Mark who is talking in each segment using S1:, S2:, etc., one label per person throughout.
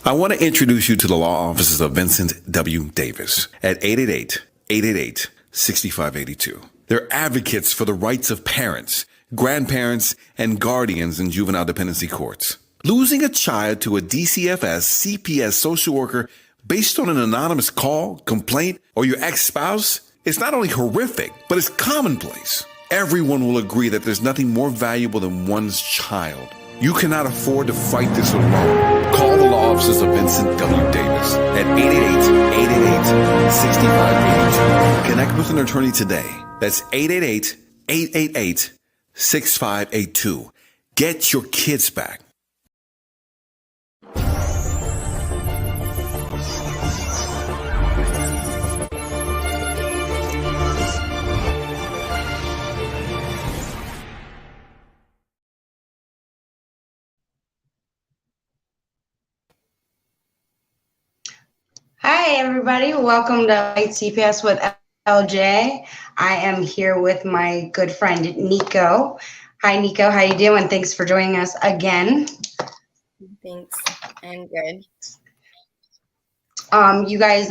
S1: I want to introduce you to the law offices of Vincent W. Davis at 888-888-6582. They're advocates for the rights of parents, grandparents, and guardians in juvenile dependency courts. Losing a child to a DCFS CPS social worker based on an anonymous call, complaint, or your ex-spouse is not only horrific, but it's commonplace. Everyone will agree that there's nothing more valuable than one's child. You cannot afford to fight this alone. Call the law offices of Vincent W. Davis at 888-888-6582. Connect with an attorney today. That's 888-888-6582. Get your kids back.
S2: Hi, everybody. Welcome to CPS with LJ. I am here with my good friend, Nico. Hi, Nico. How you doing? Thanks for joining us again.
S3: Thanks. I'm good.
S2: You guys,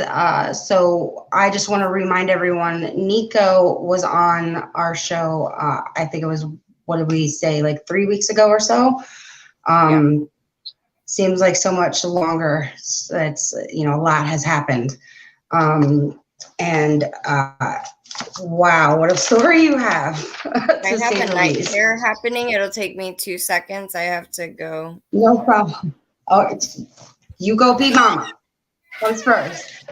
S2: so I just want to remind everyone, Nico was on our show, I think it was, what did we say, like 3 weeks ago or so? Yeah. Seems like so much longer. It's, you know, a lot has happened. Wow, what a story you have.
S3: I have a night terror happening. It'll take me 2 seconds. I have to go.
S2: No problem. Oh, you go be mama. Comes first.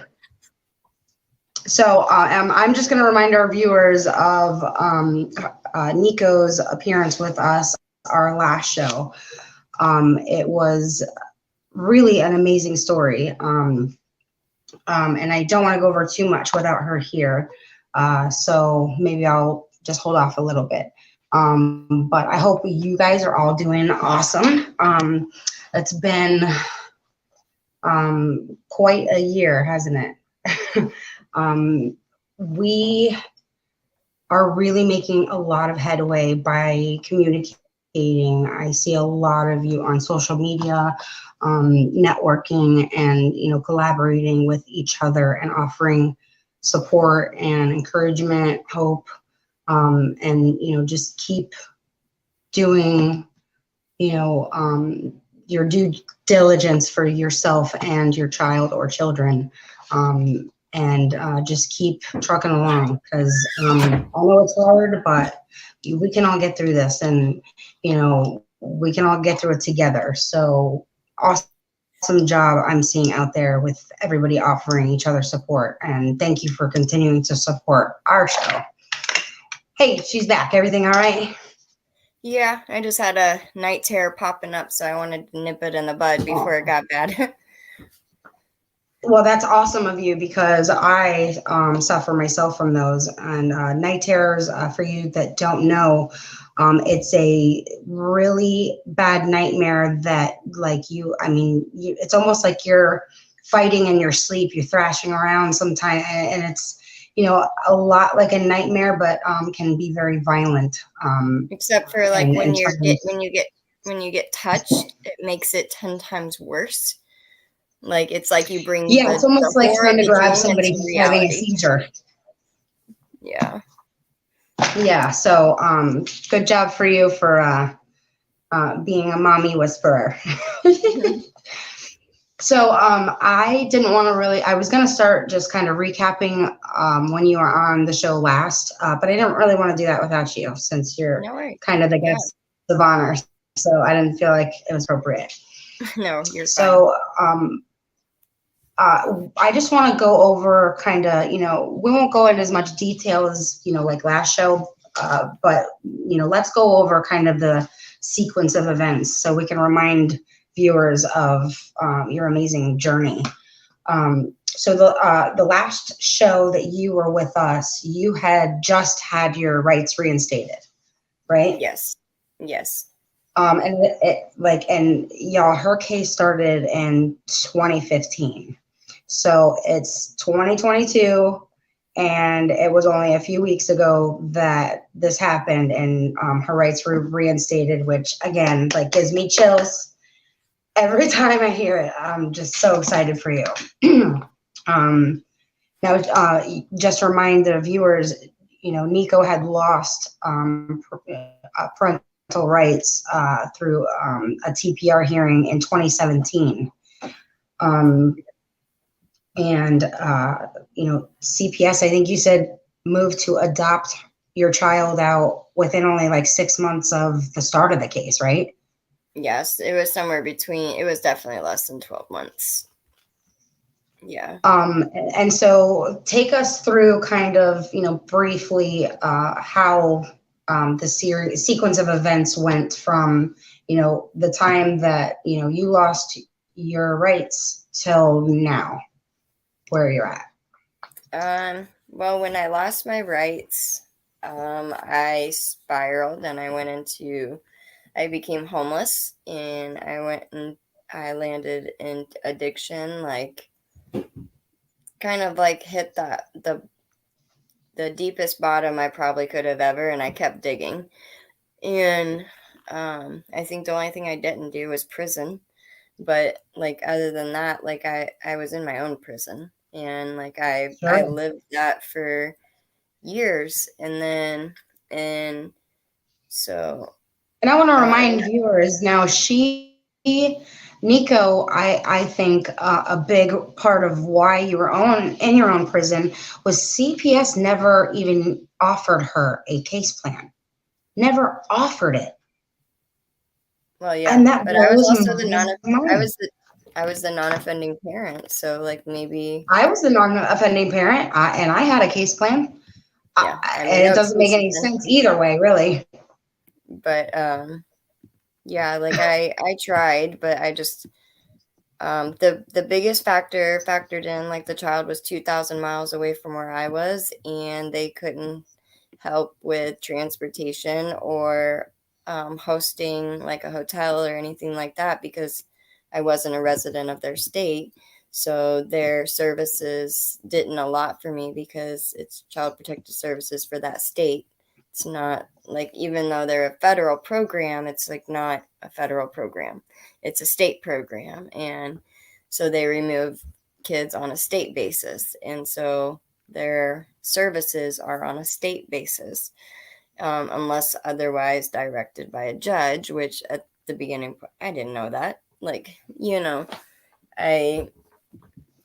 S2: So I'm just going to remind our viewers of Nico's appearance with us, our last show. It was really an amazing story. And I don't want to go over too much without her here. So maybe I'll just hold off a little bit. But I hope you guys are all doing awesome. It's been quite a year, hasn't it? We are really making a lot of headway by communicating. I see a lot of you on social media, networking and, you know, collaborating with each other and offering support and encouragement, hope, and, you know, just keep doing, you know, your due diligence for yourself and your child or children, and just keep trucking along, because I know it's hard, but we can all get through this, and, you know, we can all get through it together. So awesome job I'm seeing out there with everybody offering each other support, and thank you for continuing to support our show. Hey, she's back. Everything all right?
S3: Yeah, I just had a night terror popping up, so I wanted to nip it in the bud before it got bad.
S2: Well, that's awesome of you, because I suffer myself from those. And night terrors, for you that don't know, it's a really bad nightmare that, like, it's almost like you're fighting in your sleep. You're thrashing around sometimes, and it's, you know, a lot like a nightmare, but can be very violent.
S3: Except for like when you get touched, it makes it 10 times worse. Like, it's like you bring
S2: it's almost like trying to grab somebody who's having a seizure.
S3: Yeah.
S2: So good job for you for being a mommy whisperer. So I didn't want to really, I was going to start just kind of recapping when you were on the show last, but I didn't really want to do that without you, since you're kind of the guest of honor. So I didn't feel like it was appropriate.
S3: No, you're fine.
S2: So I just want to go over kind of, you know, we won't go into as much detail as, you know, like last show, but, you know, let's go over kind of the sequence of events so we can remind viewers of your amazing journey. So the last show that you were with us, you had just had your rights reinstated, right?
S3: Yes.
S2: And y'all, her case started in 2015. So it's 2022, and it was only a few weeks ago that this happened, and her rights were reinstated, which again, like, gives me chills. every time I hear it, I'm just so excited for you. Now, just to remind the viewers, Nico had lost parental rights through a TPR hearing in 2017. And CPS, I think you said, moved to adopt your child out within only like 6 months of the start of the case, right?
S3: Yes, it was somewhere between, it was definitely less than 12 months. Yeah.
S2: And so take us through kind of, briefly how the sequence of events went from, the time that, you lost your rights till now, where you're at.
S3: Well, when I lost my rights, I spiraled and I became homeless, and I landed in addiction, like kind of like hit the deepest bottom I probably could have ever, and I kept digging. And I think the only thing I didn't do was prison. But like other than that, like I was in my own prison, and like I
S2: Sure.
S3: lived that for years, and so
S2: And I want to remind viewers now, Nico, I think a big part of why you were in your own prison was CPS never even offered her a case plan. Never offered it.
S3: well, yeah,
S2: And that
S3: but I was
S2: blows
S3: also
S2: my mind.
S3: I was the non-offending parent, so like maybe
S2: I was the non-offending parent, and I had a case plan.
S3: yeah, I mean
S2: And
S3: no
S2: it doesn't make
S3: excuses
S2: any
S3: then.
S2: sense either way, really.
S3: But yeah, like I tried, but I just the biggest factored in, like the child was 2,000 miles away from where I was, and they couldn't help with transportation or hosting like a hotel or anything like that because I wasn't a resident of their state. So their services didn't allot for me because it's child protective services for that state. It's not like, even though they're a federal program, it's like not a federal program. It's a state program. And so they remove kids on a state basis. And so their services are on a state basis, unless otherwise directed by a judge, which at the beginning, I didn't know that. Like, I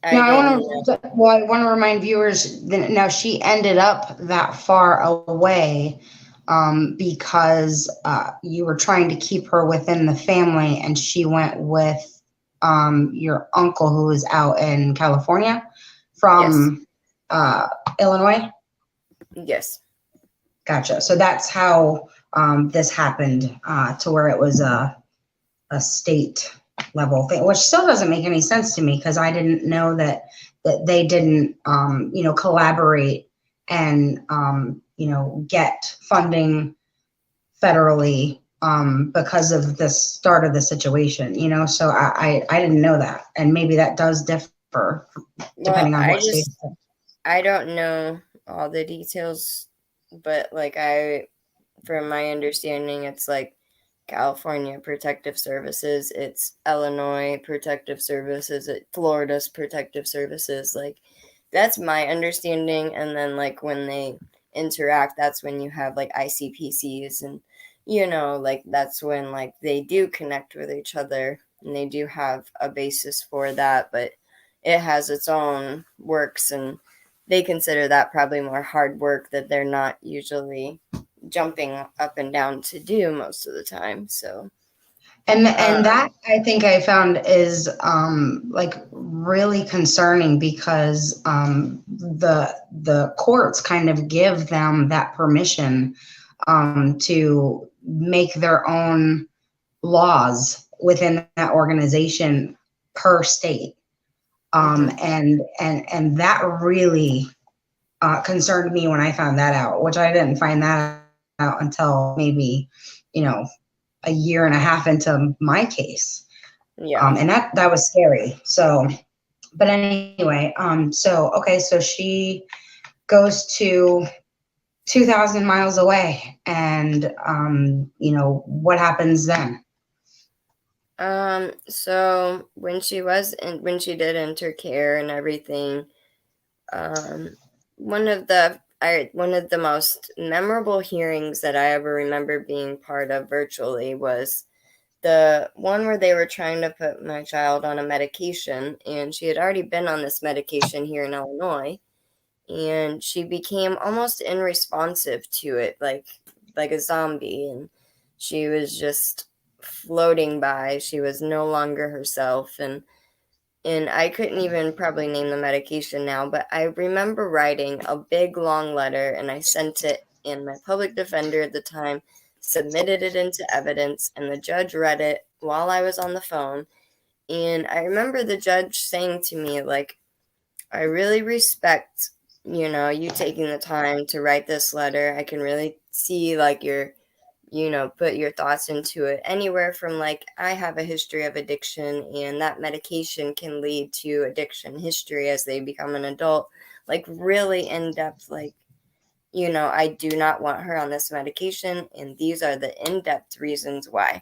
S2: Now,
S3: didn't know.
S2: I want to remind viewers that now she ended up that far away because you were trying to keep her within the family, and she went with your uncle who was out in California from Illinois.
S3: Yes.
S2: Gotcha. So that's how this happened to where it was a state level thing, which still doesn't make any sense to me because I didn't know that they didn't, collaborate and, get funding federally because of the start of the situation, so I didn't know that. And maybe that does differ depending on what state.
S3: I don't know all the details, but like from my understanding, it's like California Protective Services, it's Illinois Protective Services, it's Florida's Protective Services. Like that's my understanding. And then like when they interact, that's when you have like ICPCs, and like that's when like they do connect with each other, and they do have a basis for that, but it has its own works, and they consider that probably more hard work that they're not usually jumping up and down to do most of the time. So
S2: and that I think I found is like really concerning because the courts kind of give them that permission to make their own laws within that organization per state. And that really concerned me when I found that out, which I didn't find that out until maybe, a year and a half into my case. And that was scary. So, but anyway, so she goes to 2,000 miles away, and what happens then?
S3: So when she did enter care and everything, one of the most memorable hearings that I ever remember being part of virtually was the one where they were trying to put my child on a medication, and she had already been on this medication here in Illinois, and she became almost unresponsive to it, like a zombie, and she was just floating by. She was no longer herself, and I couldn't even probably name the medication now, but I remember writing a big long letter, and I sent it, and my public defender at the time submitted it into evidence, and the judge read it while I was on the phone. And I remember the judge saying to me, like, I really respect, you taking the time to write this letter. I can really see, like, put your thoughts into it. Anywhere from, like, I have a history of addiction, and that medication can lead to addiction history as they become an adult. Like, really in depth, like, I do not want her on this medication, and these are the in depth reasons why.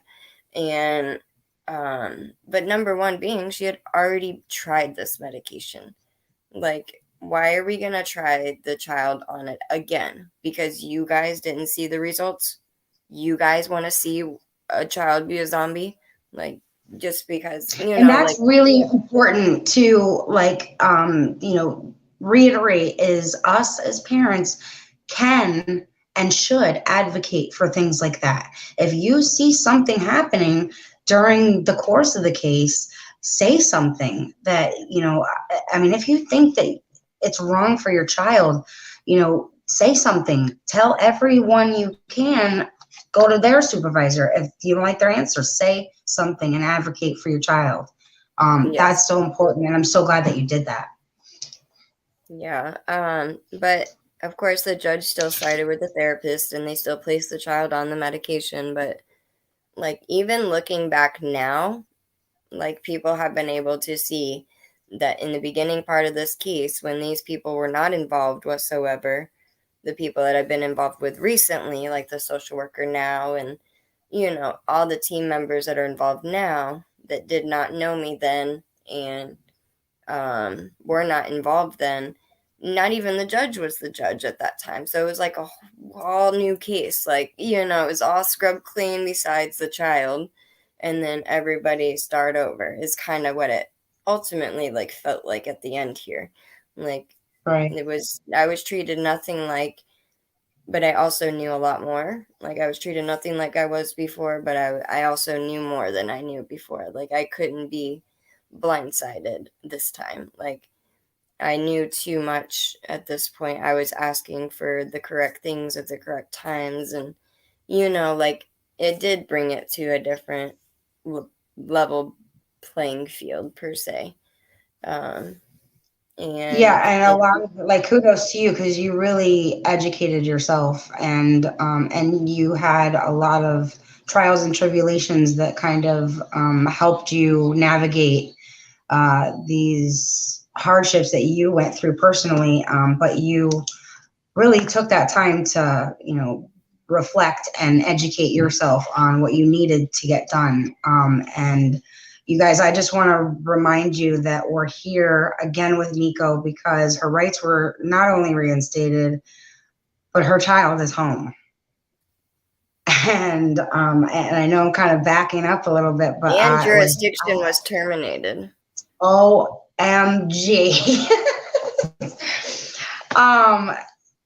S3: And, but number one being, she had already tried this medication. Like, why are we going to try the child on it again? Because you guys didn't see the results? You guys want to see a child be a zombie? Like, just because,
S2: And that's
S3: like,
S2: really important to reiterate is us as parents can and should advocate for things like that. If you see something happening during the course of the case, say something that, I mean, if you think that it's wrong for your child, say something. Tell everyone you can. Go to their supervisor. If you don't like their answer, say something and advocate for your child.
S3: yes.
S2: That's so important, and I'm so glad that you did that.
S3: Yeah. But of course, the judge still sided with the therapist, and they still placed the child on the medication. But, like, even looking back now, like, people have been able to see that in the beginning part of this case, when these people were not involved whatsoever, the people that I've been involved with recently, like the social worker now, and, all the team members that are involved now that did not know me then and were not involved then, not even the judge was the judge at that time. So it was like a all new case. Like, it was all scrubbed clean besides the child. And then everybody start over is kind of what it ultimately, like, felt like at the end here. Like,
S2: Right.
S3: I was treated nothing like, but I also knew a lot more. Like, I was treated nothing like I was before, but I also knew more than I knew before. Like, I couldn't be blindsided this time. Like, I knew too much at this point. I was asking for the correct things at the correct times, and, like, it did bring it to a different level playing field per se.
S2: Yeah,
S3: And
S2: and a lot of kudos to you because you really educated yourself and you had a lot of trials and tribulations that kind of helped you navigate these hardships that you went through personally. But you really took that time to, reflect and educate yourself on what you needed to get done. And you guys, I just want to remind you that we're here again with Nico because her rights were not only reinstated, but her child is home. And I know I'm kind of backing up a little bit, but
S3: and jurisdiction was terminated.
S2: OMG.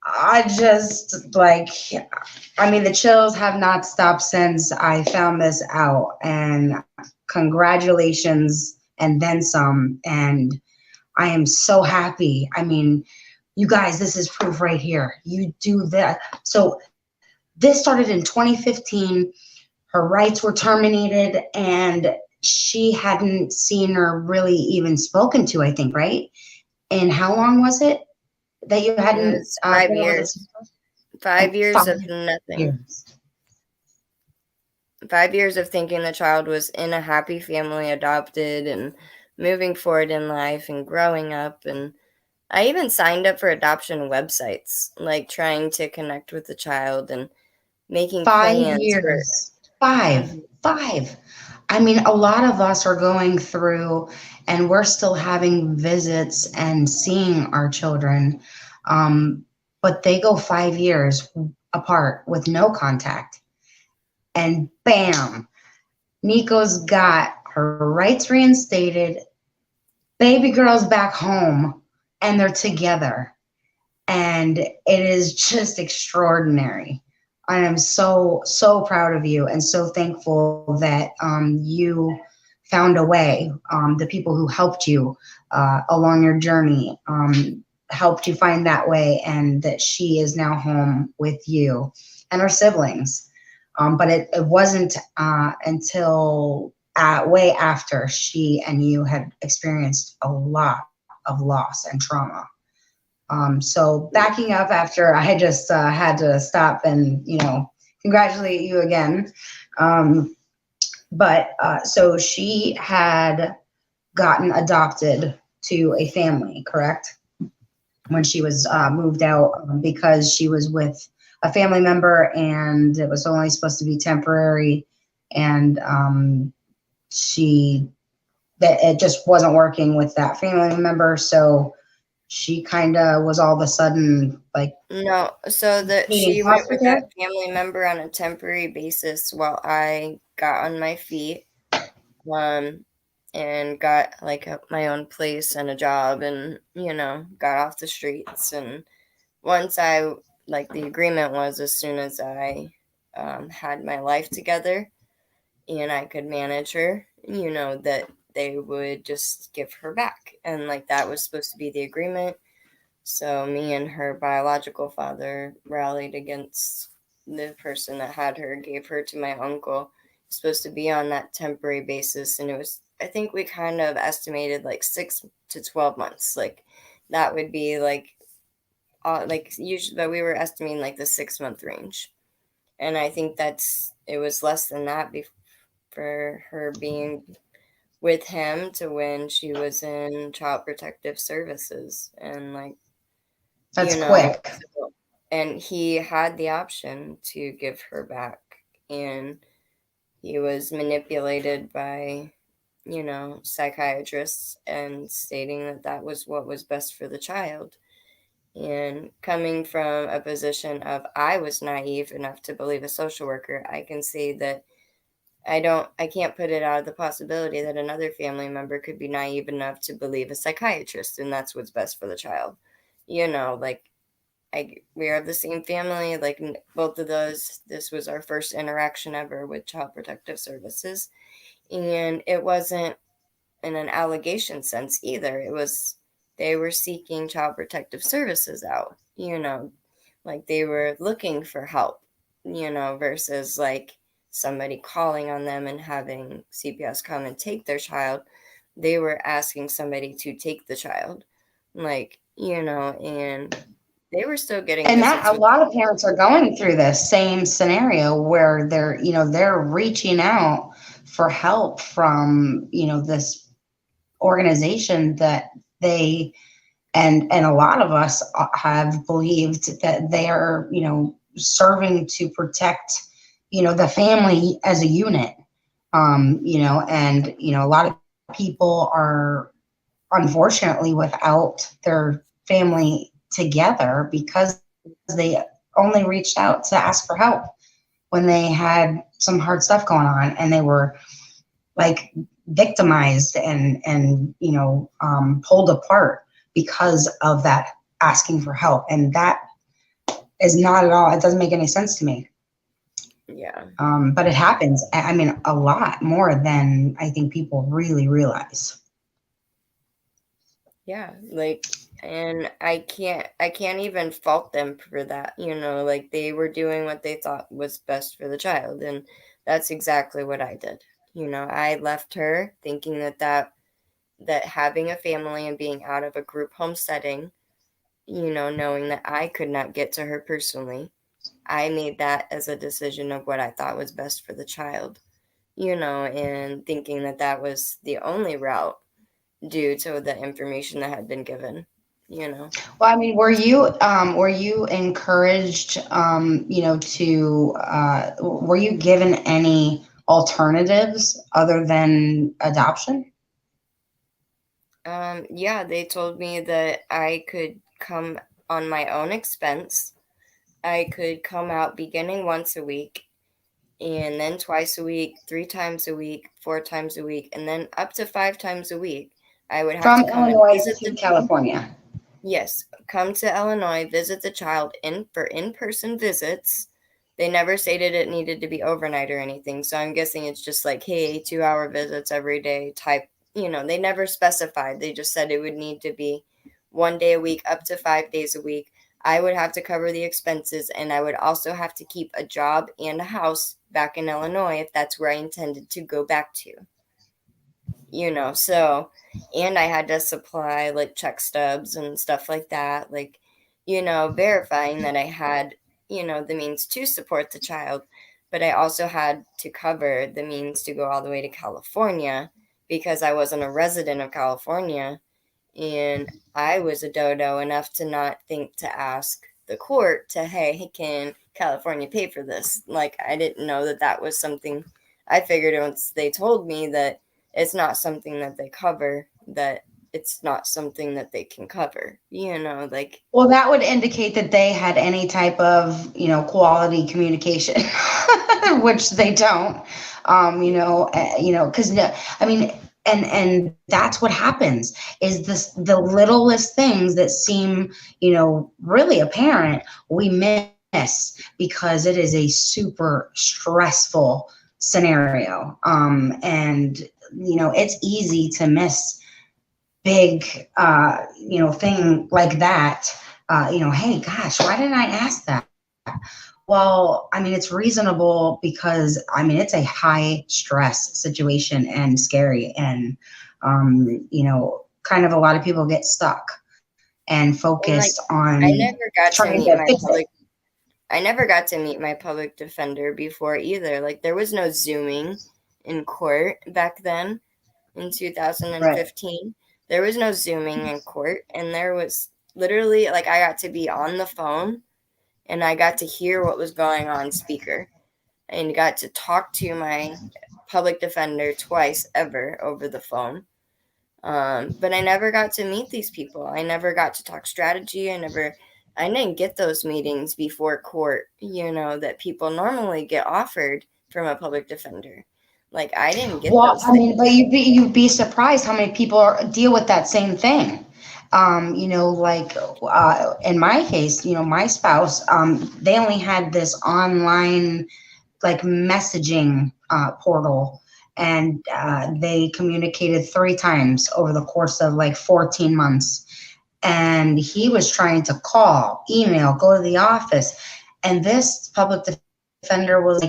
S2: I just the chills have not stopped since I found this out, and congratulations and then some. And I am so happy. I mean, you guys, this is proof right here. You do that. So this started in 2015. Her rights were terminated, and she hadn't seen or really even spoken to, I think, right? And how long was it that you hadn't?
S3: It was 5 years. 5 years of nothing.
S2: Years.
S3: 5 years of thinking the child was in a happy family, adopted, and moving forward in life and growing up. And I even signed up for adoption websites, like trying to connect with the child and making
S2: 5
S3: plans
S2: years.
S3: for
S2: 5. I mean, a lot of us are going through and we're still having visits and seeing our children, but they go 5 years apart with no contact. And bam, Nico's got her rights reinstated, baby girl's back home, and they're together. And it is just extraordinary. I am so, so proud of you and so thankful that you found a way. The people who helped you along your journey helped you find that way, and that she is now home with you and her siblings. But it wasn't until way after she and you had experienced a lot of loss and trauma. So backing up after I just had to stop and, congratulate you again. But so she had gotten adopted to a family, correct? When she was moved out because she was with a family member and it was only supposed to be temporary. And it just wasn't working with that family member. So she kind of was all of a sudden like,
S3: No, so that
S2: needing
S3: she went
S2: foster
S3: with
S2: care.
S3: that family member on a temporary basis while I got on my feet, and got like my own place and a job, and got off the streets. And once I like the agreement was, as soon as I had my life together and I could manage her, that they would just give her back, and like that was supposed to be the agreement. So me and her biological father rallied against the person that had her, gave her to my uncle. Supposed to be on that temporary basis, and it was, I think we kind of estimated like 6 to 12 months. Like that would be like usually, but we were estimating like the 6 month range, and I think it was less than that for her being with him to when she was in Child Protective Services, and like
S2: That's
S3: you know
S2: quick.
S3: and he had the option to give her back, and he was manipulated by psychiatrists and stating that that was what was best for the child. And coming from a position of, I was naive enough to believe a social worker, I can say that I can't put it out of the possibility that another family member could be naive enough to believe a psychiatrist, and that's what's best for the child. Like we are the same family. Like both of those, this was our first interaction ever with Child Protective Services, and it wasn't in an allegation sense either. It was they were seeking Child Protective Services out. Like they were looking for help. Versus like somebody calling on them and having CPS come and take their child. They were asking somebody to take the child, and they were still getting
S2: And that
S3: visits
S2: a
S3: with.
S2: lot of parents are going through this same scenario where they're reaching out for help from, this organization that they and a lot of us have believed that they are, serving to protect, the family as a unit. And a lot of people are unfortunately without their family together because they only reached out to ask for help when they had some hard stuff going on and they were like victimized and pulled apart because of that asking for help. And that is not at all, it doesn't make any sense to me.
S3: Yeah.
S2: But it happens, I mean, a lot more than I think people really realize.
S3: Yeah, and I can't even fault them for that. Like they were doing what they thought was best for the child, and that's exactly what I did. I left her thinking that having a family and being out of a group home setting, knowing that I could not get to her personally, I made that as a decision of what I thought was best for the child, and thinking that that was the only route due to the information that had been given.
S2: Well, I mean, were you encouraged, to were you given any alternatives other than adoption?
S3: Yeah, they told me that I could come on my own expense. I could come out beginning once a week, and then twice a week, 3 times a week, 4 times a week, and then up to 5 times a week. I would have to
S2: From
S3: come and
S2: Illinois
S3: visit
S2: to
S3: the
S2: California.
S3: Yes, come to Illinois, visit the child for in-person visits. They never stated it needed to be overnight or anything, so I'm guessing it's just like, hey, 2-hour visits every day type. They never specified. They just said it would need to be 1 day a week, up to 5 days a week. I would have to cover the expenses, and I would also have to keep a job and a house back in Illinois if that's where I intended to go back to. So, and I had to supply like check stubs and stuff like that, like, verifying that I had, the means to support the child. But I also had to cover the means to go all the way to California because I wasn't a resident of California. And I was a dodo enough to not think to ask the court to, hey, can California pay for this? Like, I didn't know that that was something. I figured once they told me that it's not something that they cover, that it's not something that they can cover, like.
S2: Well, that would indicate that they had any type of, quality communication, which they don't. Because I mean, and that's what happens is the littlest things that seem, really apparent, we miss because it is a super stressful scenario. And it's easy to miss big, thing like that. Hey, gosh, why didn't I ask that? Well, I mean, it's reasonable because it's a high stress situation and scary, and kind of a lot of people get stuck and
S3: And like,
S2: focused
S3: I
S2: on
S3: never got to
S2: trying
S3: meet
S2: to
S3: my
S2: fix it.
S3: public I never got to meet my public defender before either. Like, there was no Zooming in court back then in
S2: Right.
S3: 2015. There was no Zooming in court, and there was literally, like, I got to be on the phone and I got to hear what was going on speaker and got to talk to my public defender twice ever over the phone. But I never got to meet these people. I never got to talk strategy. I didn't get those meetings before court, that people normally get offered from a public defender. Like, I didn't get
S2: Well,
S3: those things.
S2: but you'd be surprised how many people deal with that same thing. Like in my case, my spouse, they only had this online like messaging portal, and they communicated 3 times over the course of like 14 months. And he was trying to call, email, go to the office, and this public defender was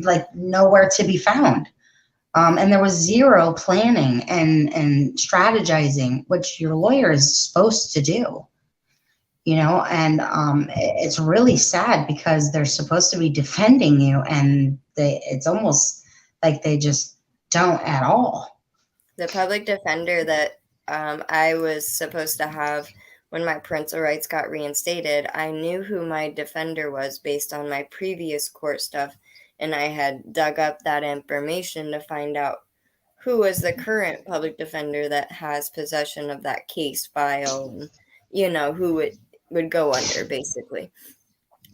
S2: like nowhere to be found. And there was zero planning and strategizing, which your lawyer is supposed to do, and it's really sad because they're supposed to be defending you, and it's almost like they just don't at all.
S3: The public defender that I was supposed to have when my parental rights got reinstated, I knew who my defender was based on my previous court stuff, and I had dug up that information to find out who was the current public defender that has possession of that case file, and who it would go under, basically.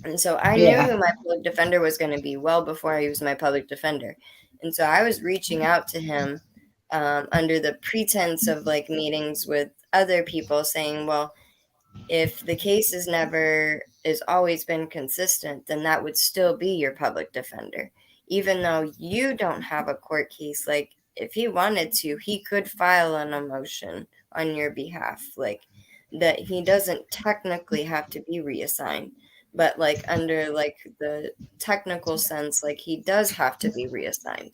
S3: And so I knew
S2: Yeah.
S3: who my public defender was going to be well before he was my public defender. And so I was reaching out to him under the pretense of like meetings with other people saying, well, if the case is always been consistent, then that would still be your public defender. Even though you don't have a court case, like if he wanted to, he could file a motion on your behalf. Like that he doesn't technically have to be reassigned. But like under like the technical sense, like he does have to be reassigned.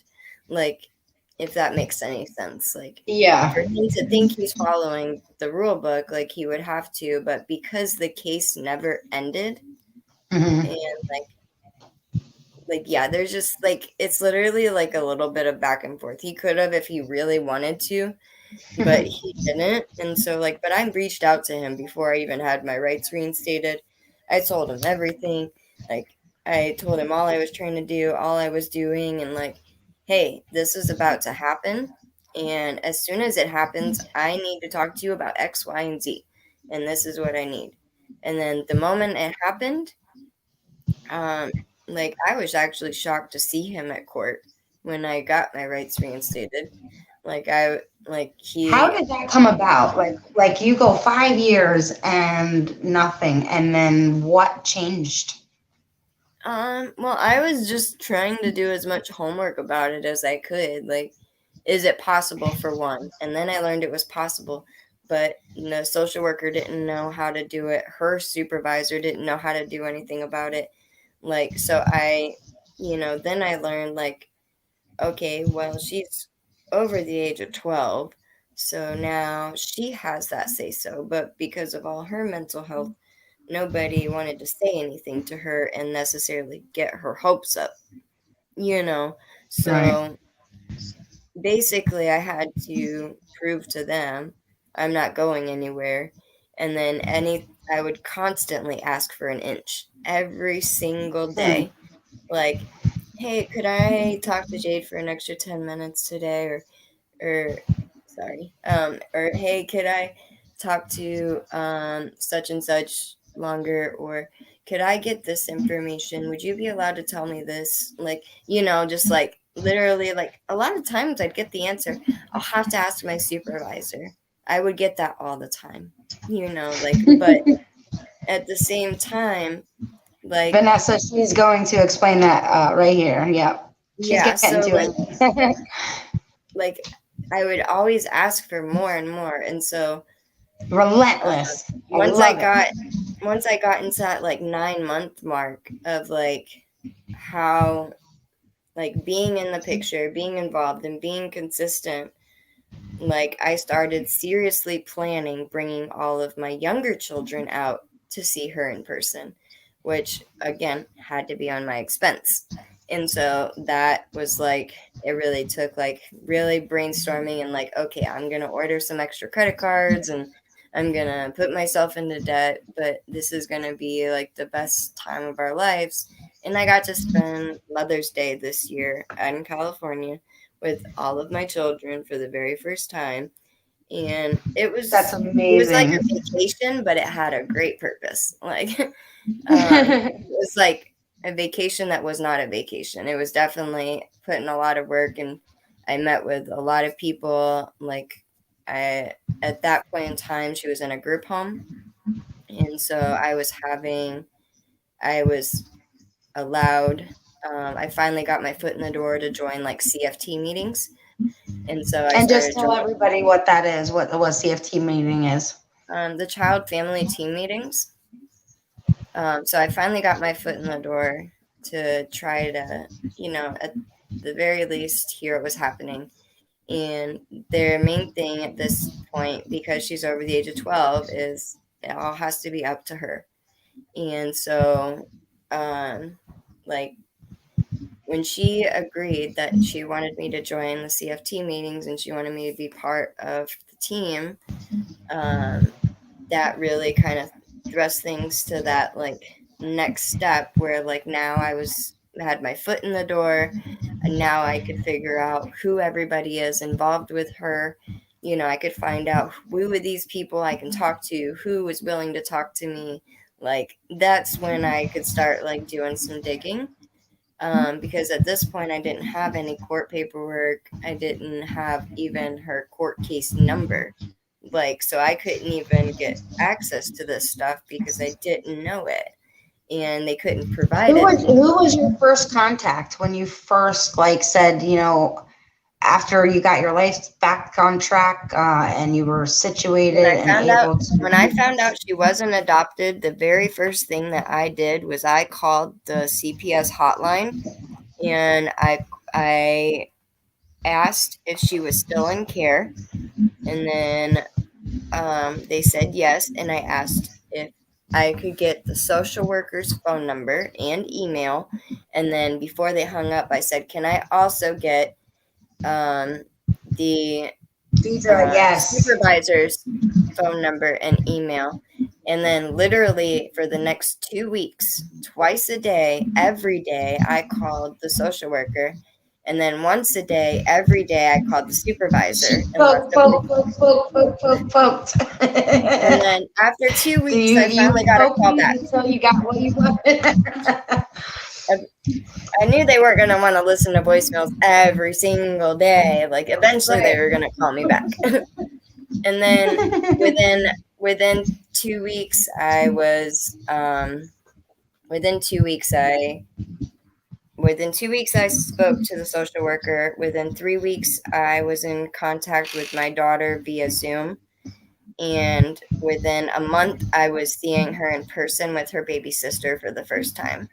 S3: Like if that makes any sense. Like
S2: Yeah.
S3: for him to think he's following the rule book, like he would have to, but because the case never ended,
S2: Hmm.
S3: and yeah, there's just like it's literally like a little bit of back and forth. He could have if he really wanted to, but he didn't. And so like, but I reached out to him before I even had my rights reinstated. I told him everything. Like I told him all I was trying to do, all I was doing, and like hey, this is about to happen. And as soon as it happens, I need to talk to you about X, Y, and Z. And this is what I need. And then the moment it happened, um, like I was actually shocked to see him at court when I got my rights reinstated. Like I like
S2: How
S3: he
S2: did that come about? Like you go 5 years and nothing, and then what changed?
S3: well, I was just trying to do as much homework about it as I could. Like, is it possible for one? And then I learned it was possible, but the social worker didn't know how to do it. Her supervisor didn't know how to do anything about it. Like, so then I learned, like, okay, well, she's over the age of 12, so now she has that say so. But because of all her mental health, nobody wanted to say anything to her and necessarily get her hopes up, you know?
S2: Right.
S3: So basically, I had to prove to them I'm not going anywhere. And then I would constantly ask for an inch every single
S2: Hmm.
S3: day. Like, hey, could I talk to Jade for an extra 10 minutes today? Or or hey, could I talk to such and such longer? Or could I get this information? Would you be allowed to tell me this? Like, just like literally, like a lot of times I'd get the answer, I'll have to ask my supervisor. I would get that all the time, but at the same time, like,
S2: Vanessa, she's going to explain that right here. Yep. She's
S3: yeah,
S2: getting
S3: so
S2: to it.
S3: like I would always ask for more and more. And so
S2: Relentless. I
S3: once I
S2: love it.
S3: got once I got into that like 9-month mark of like how like being in the picture, being involved and being consistent, like I started seriously planning bringing all of my younger children out to see her in person, which again had to be on my expense. And so that was like, it really took like really brainstorming and like, okay, I'm going to order some extra credit cards and I'm going to put myself into debt, but this is going to be like the best time of our lives. And I got to spend Mother's Day this year out in California with all of my children for the very first time. And it
S2: That's
S3: was like
S2: amazing.
S3: a vacation, but it had a great purpose. Like it was like a vacation that was not a vacation. It was definitely put in a lot of work, and I met with a lot of people. Like I at that point in time she was in a group home, and so I was allowed I finally got my foot in the door to join like CFT meetings. And so I
S2: And just
S3: started
S2: tell
S3: joining
S2: everybody what that is, what CFT meeting is.
S3: the child family team meetings. So I finally got my foot in the door to try to, at the very least, hear what was happening. And their main thing at this point, because she's over the age of 12, is it all has to be up to her. And so, um, like, when she agreed that she wanted me to join the CFT meetings and she wanted me to be part of the team, um, that really kind of thrust things to that like next step where like now had my foot in the door, and now I could figure out who everybody is involved with her. I could find out who are these people I can talk to, who is willing to talk to me. Like that's when I could start like doing some digging, because at this point I didn't have any court paperwork. I didn't have even her court case number. Like, so I couldn't even get access to this stuff because I didn't know it, and they couldn't provide
S2: Who
S3: it
S2: was
S3: to me.
S2: who was your first contact when you first like said, after you got your life back on track and you were situated and able
S3: When I
S2: to.
S3: found out she wasn't adopted, the very first thing that I did was I called the CPS hotline, and I asked if she was still in care, and then they said yes, and I asked if I could get the social worker's phone number and email. And then before they hung up, I said, "Can I also get the
S2: Deidre, yes.
S3: supervisor's phone number and email?" And then, literally, for the next 2 weeks, twice a day, every day, I called the social worker And then once a day, every day, I called the supervisor and left
S2: Poke,
S3: a voice.
S2: poke.
S3: And then after 2
S2: So
S3: weeks, I
S2: you
S3: finally got a
S2: poked
S3: call
S2: me
S3: back.
S2: until you got what you wanted.
S3: I knew they weren't going to want to listen to voicemails every single day. Like eventually they were going to call me back. And then within 2 weeks, I was within 2 weeks I spoke to the social worker. Within 3 weeks, I was in contact with my daughter via Zoom. And within a month, I was seeing her in person with her baby sister for the first time.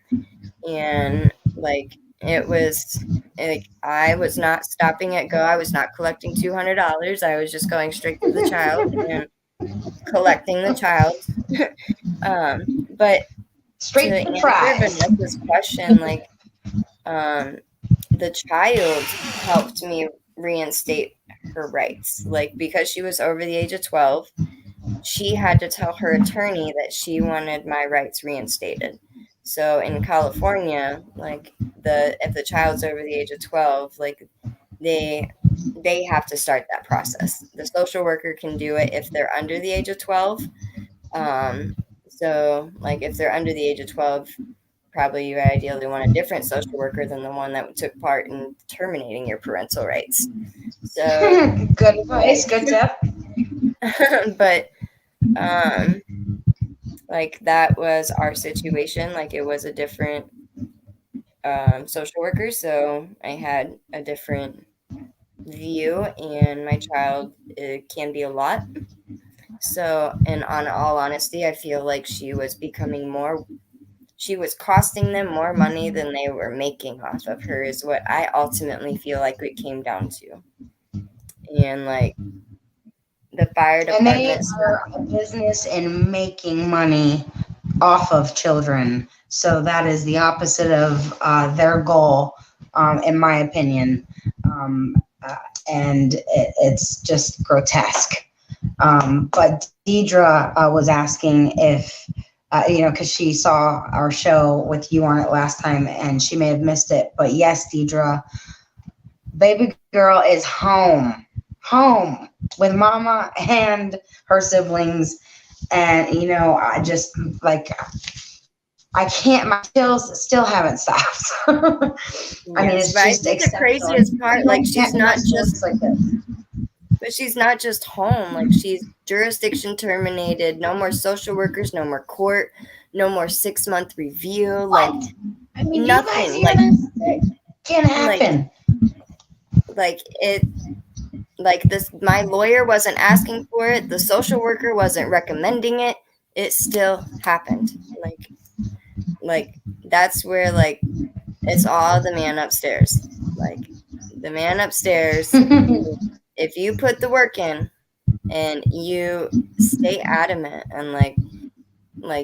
S3: And like it was like I was not stopping at go. I was not collecting $200. I was just going straight to the child and collecting the child. But to
S2: Straight to the
S3: answer
S2: prize.
S3: Vanessa's question, like the child helped me reinstate her rights. Like because she was over the age of 12, she had to tell her attorney that she wanted my rights reinstated. So in California, like if the child's over the age of 12, like they have to start that process. The social worker can do it if they're under the age of 12. So like if they're under the age of 12, probably you ideally want a different social worker than the one that took part in terminating your parental rights. So
S2: Good advice, good tip.
S3: but like that was our situation. Like it was a different social worker, so I had a different view, and my child, it can be a lot. So, and on all honesty, I feel like she was costing them more money than they were making off of her, is what I ultimately feel like it came down to. And like the fire
S2: And they
S3: department,
S2: are a business in making money off of children. So that is the opposite of their goal, in my opinion. And it's just grotesque. But Deidre was asking if, because she saw our show with you on it last time and she may have missed it. But yes, Deidre, baby girl is home with mama and her siblings. And, I just like, I can't, my chills still haven't stopped. I mean, it's
S3: but I
S2: just
S3: think the
S2: exceptional.
S3: craziest part, like
S2: Can't
S3: she's not
S2: just like this.
S3: but she's not just home. Like she's jurisdiction terminated. No more social workers. No more court. No more 6-month review. Like
S2: I mean,
S3: nothing.
S2: you guys hear this? It can't happen.
S3: Like it. Like this, my lawyer wasn't asking for it. The social worker wasn't recommending it. It still happened. Like that's where like it's all the man upstairs. Like the man upstairs. If you put the work in and you stay adamant and like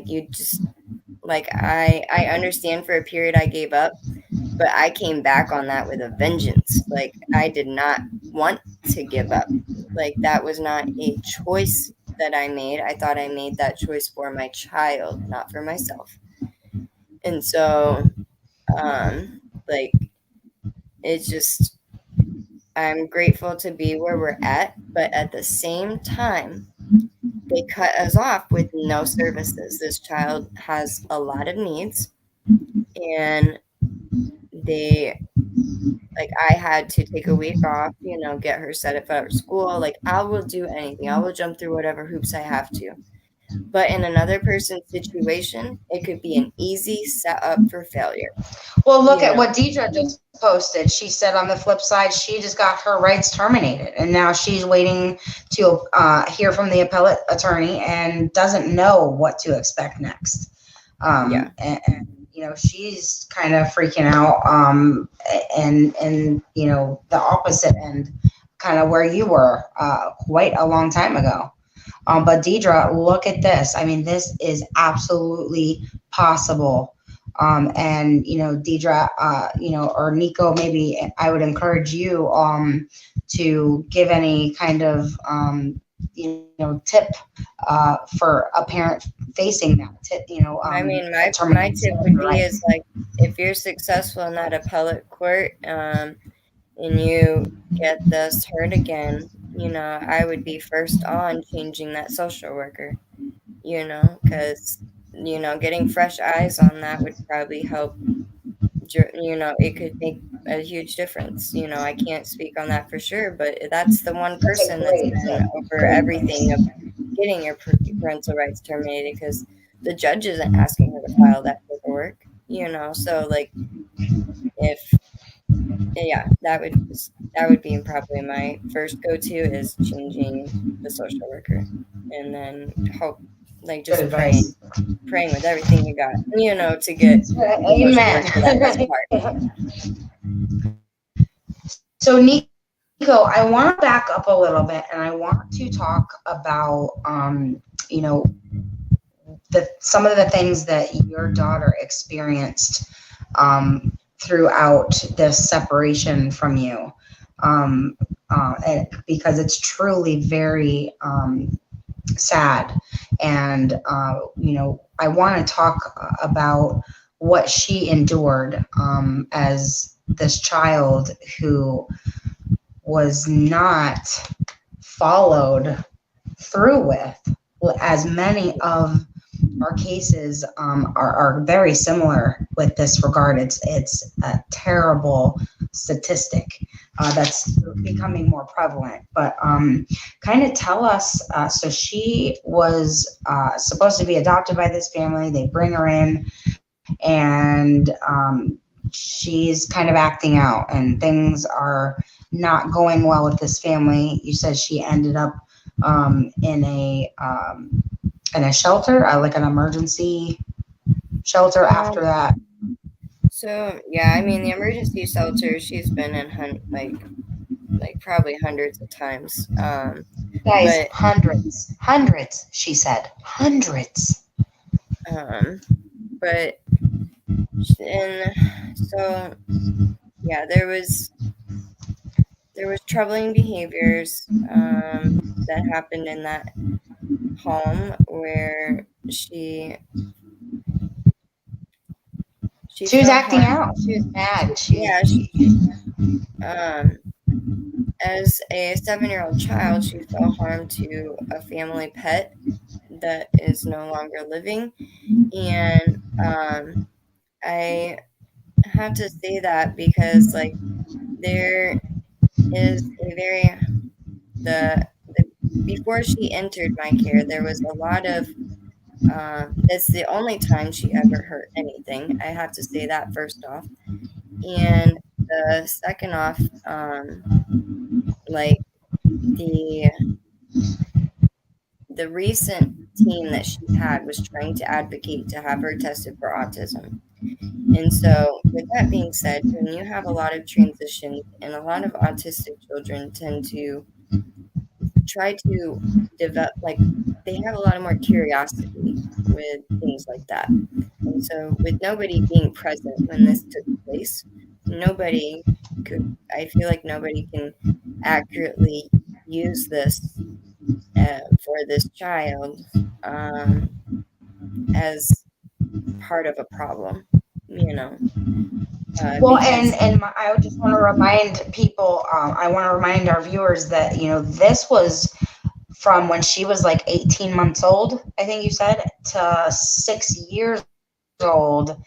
S3: you just like I understand for a period I gave up, but I came back on that with a vengeance. Like I did not want to give up. Like that was not a choice that I made. I thought I made that choice for my child, not for myself. And so like it's just I'm grateful to be where we're at, but at the same time, they cut us off with no services. This child has a lot of needs, and I had to take a week off, get her set up for school. Like, I will do anything. I will jump through whatever hoops I have to. But in another person's situation, it could be an easy setup for failure.
S2: Well, look at what Deidre just posted. She said on the flip side, she just got her rights terminated, and now she's waiting to hear from the appellate attorney and doesn't know what to expect next. And she's kind of freaking out. And the opposite end, kind of where you were quite a long time ago. But Deidre, look at this. I mean, this is absolutely possible. And Deidre, or Nico, maybe I would encourage you to give any kind of tip for a parent facing that tip.
S3: I mean, my tip would be is like if you're successful in that appellate court, and you get this hurt again, I would be first on changing that social worker, because, getting fresh eyes on that would probably help. It could make a huge difference. I can't speak on that for sure, but that's the one
S2: That's a
S3: person that's been over
S2: great
S3: everything of
S2: advice.
S3: getting your parental rights terminated, because the judge isn't asking her to file that paperwork, so like if yeah, that would be probably my first go-to, is changing the social worker, and then hope, like,
S2: Good
S3: just praying
S2: advice.
S3: praying with everything you got, to get the social
S2: Amen.
S3: worker that does part.
S2: So Nico, I want to back up a little bit, and I want to talk about, you know, some of the things that your daughter experienced throughout this separation from you, because it's truly very sad. And I want to talk about what she endured as this child who was not followed through with, as many of our cases are very similar with this regard. It's a terrible statistic that's becoming more prevalent. But kind of tell us, so she was supposed to be adopted by this family. They bring her in, and she's kind of acting out, and things are not going well with this family. You said she ended up in a shelter, like an emergency shelter after that.
S3: So yeah, I mean, the emergency shelter she's been in like probably hundreds of times.
S2: Guys,
S3: But
S2: hundreds, she said, hundreds.
S3: but and so yeah, there was troubling behaviors that happened in that home, where she
S2: She was
S3: felt
S2: acting
S3: harm.
S2: out. She was mad.
S3: Yeah, as a 7-year-old child, she fell harm to a family pet that is no longer living, and I have to say that because, like, there is a very the before she entered my care, there was a lot of it's the only time she ever hurt anything. I have to say that first off. And the second off, like the the recent team that she had was trying to advocate to have her tested for autism. And so, with that being said, when you have a lot of transitions, and a lot of autistic children tend to try to develop, like, they have a lot of more curiosity with things like that. And so, with nobody being present when this took place, nobody I feel like nobody can accurately use this for this child as part of a problem,
S2: Well,
S3: because
S2: I just want to remind people, I want to remind our viewers that, this was from when she was like 18 months old, I think you said, to 6 years old,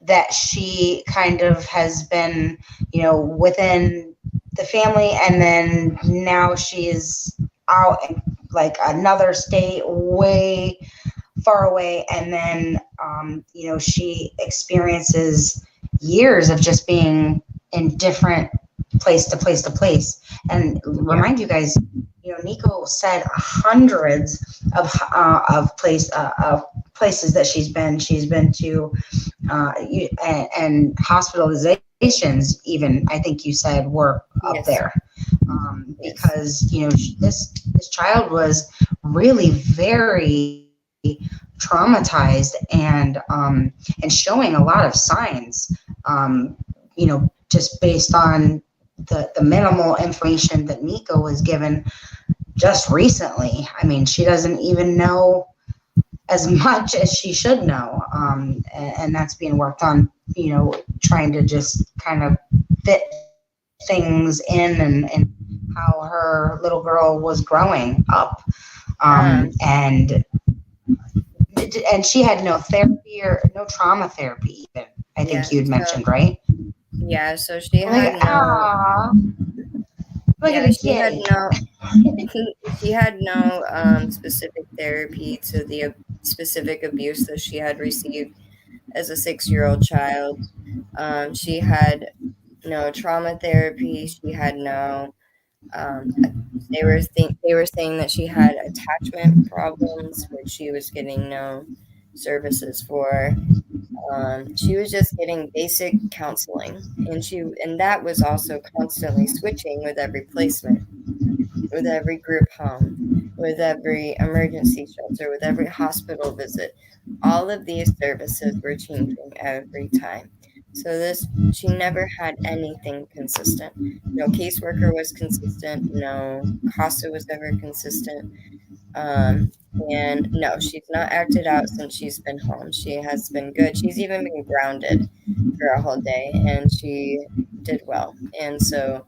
S2: that she kind of has been, within the family. And then now she's out in like another state, way far away. And then, she experiences years of just being in different place to place to place. And remind you guys, Nico said hundreds of places that she's been. She's been to and hospitalizations, even, I think you said, were up
S3: yes,
S2: there, because this child was really very traumatized, and showing a lot of signs, just based on the minimal information that Nico was given just recently. I mean, she doesn't even know as much as she should know, and that's being worked on, trying to just kind of fit things in and how her little girl was growing up. And she had no therapy or no trauma therapy even. I think you'd mentioned, right?
S3: Yeah, so she
S2: Like,
S3: had no.
S2: Look
S3: Yeah,
S2: at the
S3: she had
S2: kitty.
S3: no. She had no specific therapy to the specific abuse that she had received as a 6-year-old child. She had no trauma therapy. She had no. They were saying that she had attachment problems, which she was getting no services for. She was just getting basic counseling, and that was also constantly switching with every placement, with every group home, with every emergency shelter, with every hospital visit. All of these services were changing every time. So she never had anything consistent. No caseworker was consistent. No CASA was ever consistent. And no, she's not acted out since she's been home. She has been good. She's even been grounded for a whole day, and she did well. And so,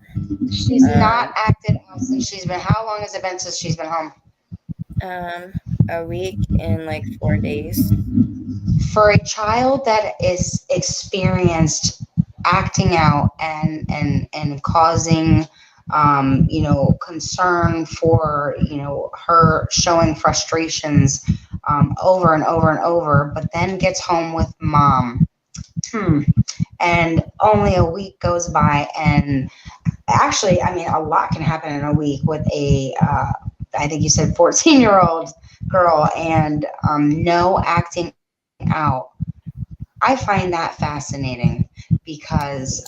S2: She's not acted out since she's been. How long has it been since she's been home?
S3: a week and like 4 days.
S2: For a child that is experienced acting out and causing concern for her showing frustrations over and over and over, but then gets home with mom, and only a week goes by, and actually, I mean, a lot can happen in a week with a I think you said 14-year-old girl, and no acting out. I find that fascinating because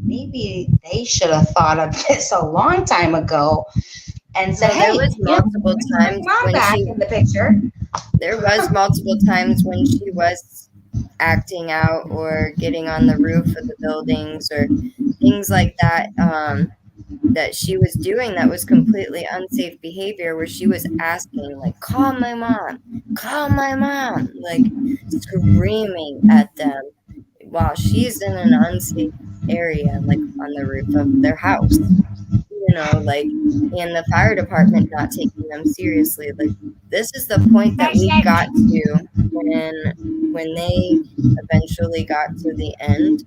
S2: maybe they should have thought of this a long time ago and said,
S3: There
S2: "Hey,
S3: was multiple times
S2: mom
S3: when
S2: back in the picture."
S3: There was multiple times when she was acting out or getting on the roof of the buildings or things like that. That she was doing that was completely unsafe behavior, where she was asking, like, call my mom, like screaming at them while she's in an unsafe area, like on the roof of their house, like, and the fire department not taking them seriously. Like, this is the point that we got to when they eventually got to the end.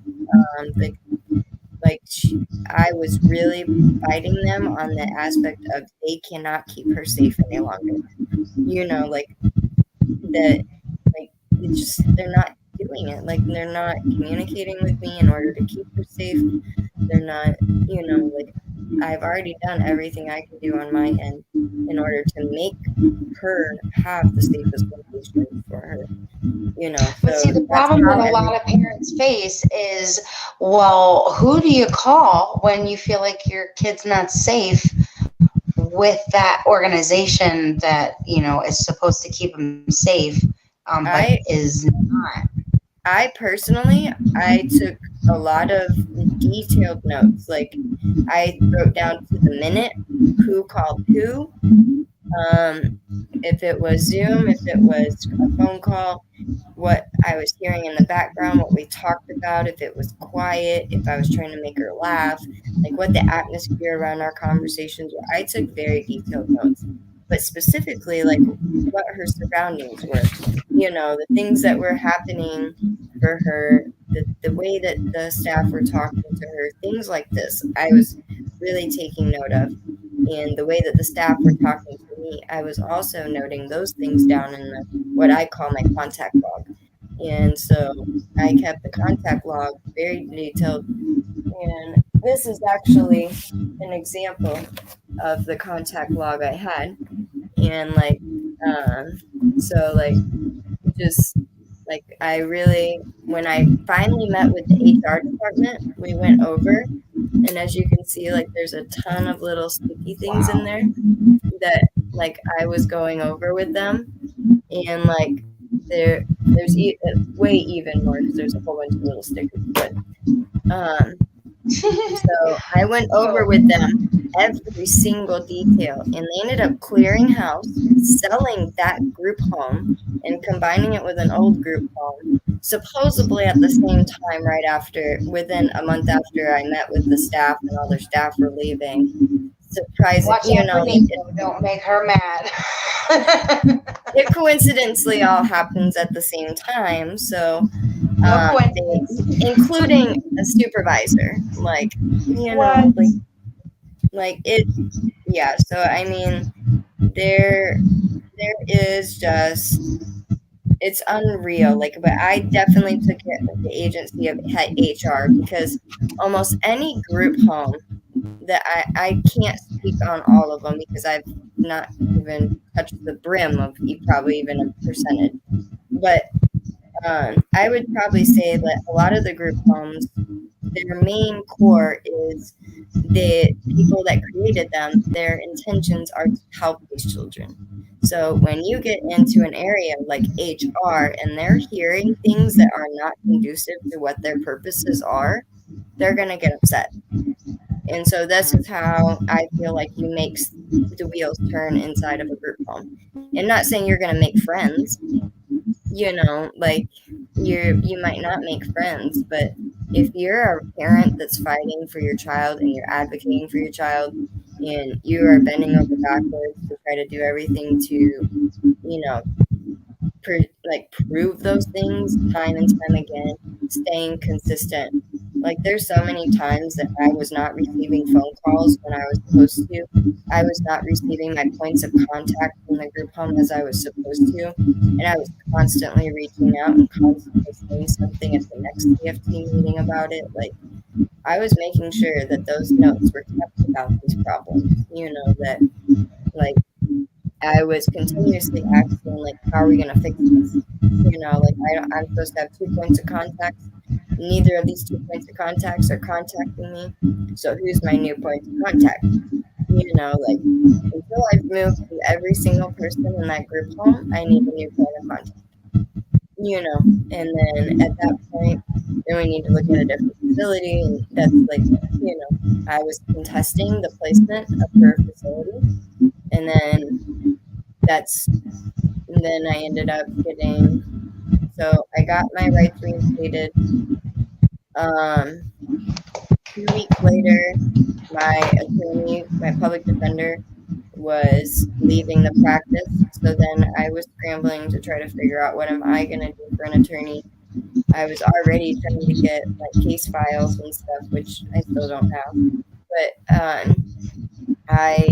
S3: Like, I was really fighting them on the aspect of they cannot keep her safe any longer. Like that, like they're not doing it. Like, they're not communicating with me in order to keep her safe. They're not, like, I've already done everything I can do on my end in order to make her have the safest location for her.
S2: But see, the problem that a lot of parents face is, well, who do you call when you feel like your kid's not safe with that organization that is supposed to keep them safe, but is not?
S3: I personally, took a lot of detailed notes. Like, I wrote down to the minute who called who, if it was Zoom, if it was a phone call, what I was hearing in the background, what we talked about, if it was quiet, if I was trying to make her laugh, like what the atmosphere around our conversations were. I took very detailed notes, but specifically like what her surroundings were, the things that were happening for her, the way that the staff were talking to her, things like this, I was really taking note of. And the way that the staff were talking to me, I was also noting those things down in what I call my contact log. And so I kept the contact log very detailed. And this is actually an example of the contact log I had. And just like, I really, when I finally met with the HR department, we went over, and as you can see, like, there's a ton of little sticky things in there that, like, I was going over with them, and like, there's way even more because there's a whole bunch of little stickers. But so I went over with them every single detail, and they ended up clearing house, selling that group home, and combining it with an old group home, supposedly at the same time, right after, within a month after I met with the staff and all their staff were leaving. Surprising,
S2: Watch out for Nico. Don't make her mad.
S3: it coincidentally all happens at the same time. So,
S2: No coincidence.
S3: including a supervisor, like,
S2: What?
S3: like it, yeah. So I mean, there is just, it's unreal. Like, but I definitely took it with the agency of HR, because almost any group home that I can't speak on all of them because I've not even touched the brim of probably even a percentage. But I would probably say that a lot of the group homes, their main core is the people that created them, their intentions are to help these children. So when you get into an area like HR and they're hearing things that are not conducive to what their purposes are, they're going to get upset. And so this is how I feel like you make the wheels turn inside of a group home. And not saying you're going to make friends, like you might not make friends, but if you're a parent that's fighting for your child and you're advocating for your child and you are bending over backwards to try to do everything to, you know, prove those things time and time again, staying consistent. Like, there's so many times that I was not receiving phone calls when I was supposed to. I was not receiving my points of contact from the group home as I was supposed to. And I was constantly reaching out and constantly saying something at the next CFT meeting about it. Like, I was making sure that those notes were kept about these problems, that, like, I was continuously asking, like, how are we going to fix this? Like, I'm supposed to have 2 points of contact. Neither of these 2 points of contacts are contacting me. So who's my new point of contact? Like, until I've moved to every single person in that group home, I need a new point of contact. And then at that point, then we need to look at a different facility. And that's like, I was contesting the placement of her facility. And then I ended up so I got my rights reinstated. 2 weeks later, my attorney, my public defender, was leaving the practice. So then I was scrambling to try to figure out what am I going to do for an attorney. I was already trying to get like case files and stuff, which I still don't have. But
S2: I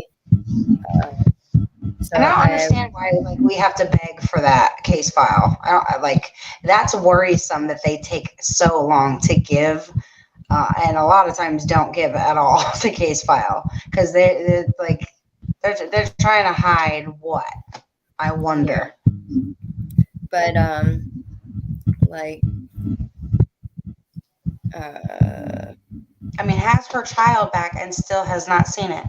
S2: don't understand why we have to beg for that case file. That's worrisome that they take so long to give, and a lot of times don't give at all the case file because they're trying to hide what, I wonder.
S3: But
S2: has her child back and still has not seen it.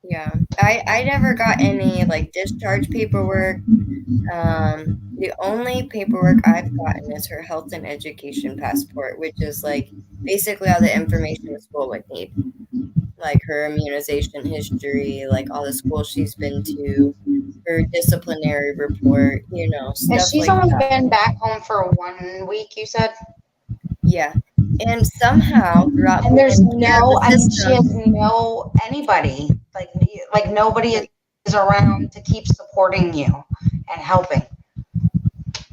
S3: Yeah, I never got any like discharge paperwork. The only paperwork I've gotten is her health and education passport, which is like basically all the information the school would need, like her immunization history, like all the schools she's been to, her disciplinary report, stuff.
S2: And she's
S3: like
S2: only
S3: that.
S2: Been back home for 1 week, you said?
S3: Yeah. And somehow throughout
S2: and there's no, she has no anybody, like nobody is around to keep supporting you and helping.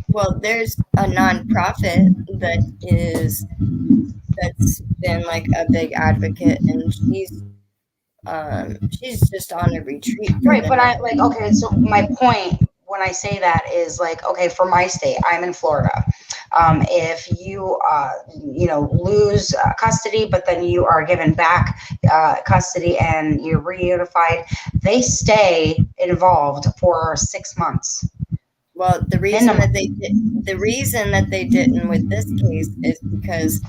S3: Well, there's a nonprofit that's been like a big advocate, and she's just on a retreat.
S2: Right, but okay, so my point when I say that is okay, for my state, I'm in Florida. If you, lose custody, but then you are given back custody and you're reunified, they stay involved for 6 months.
S3: Well, the reason that they didn't with this case is because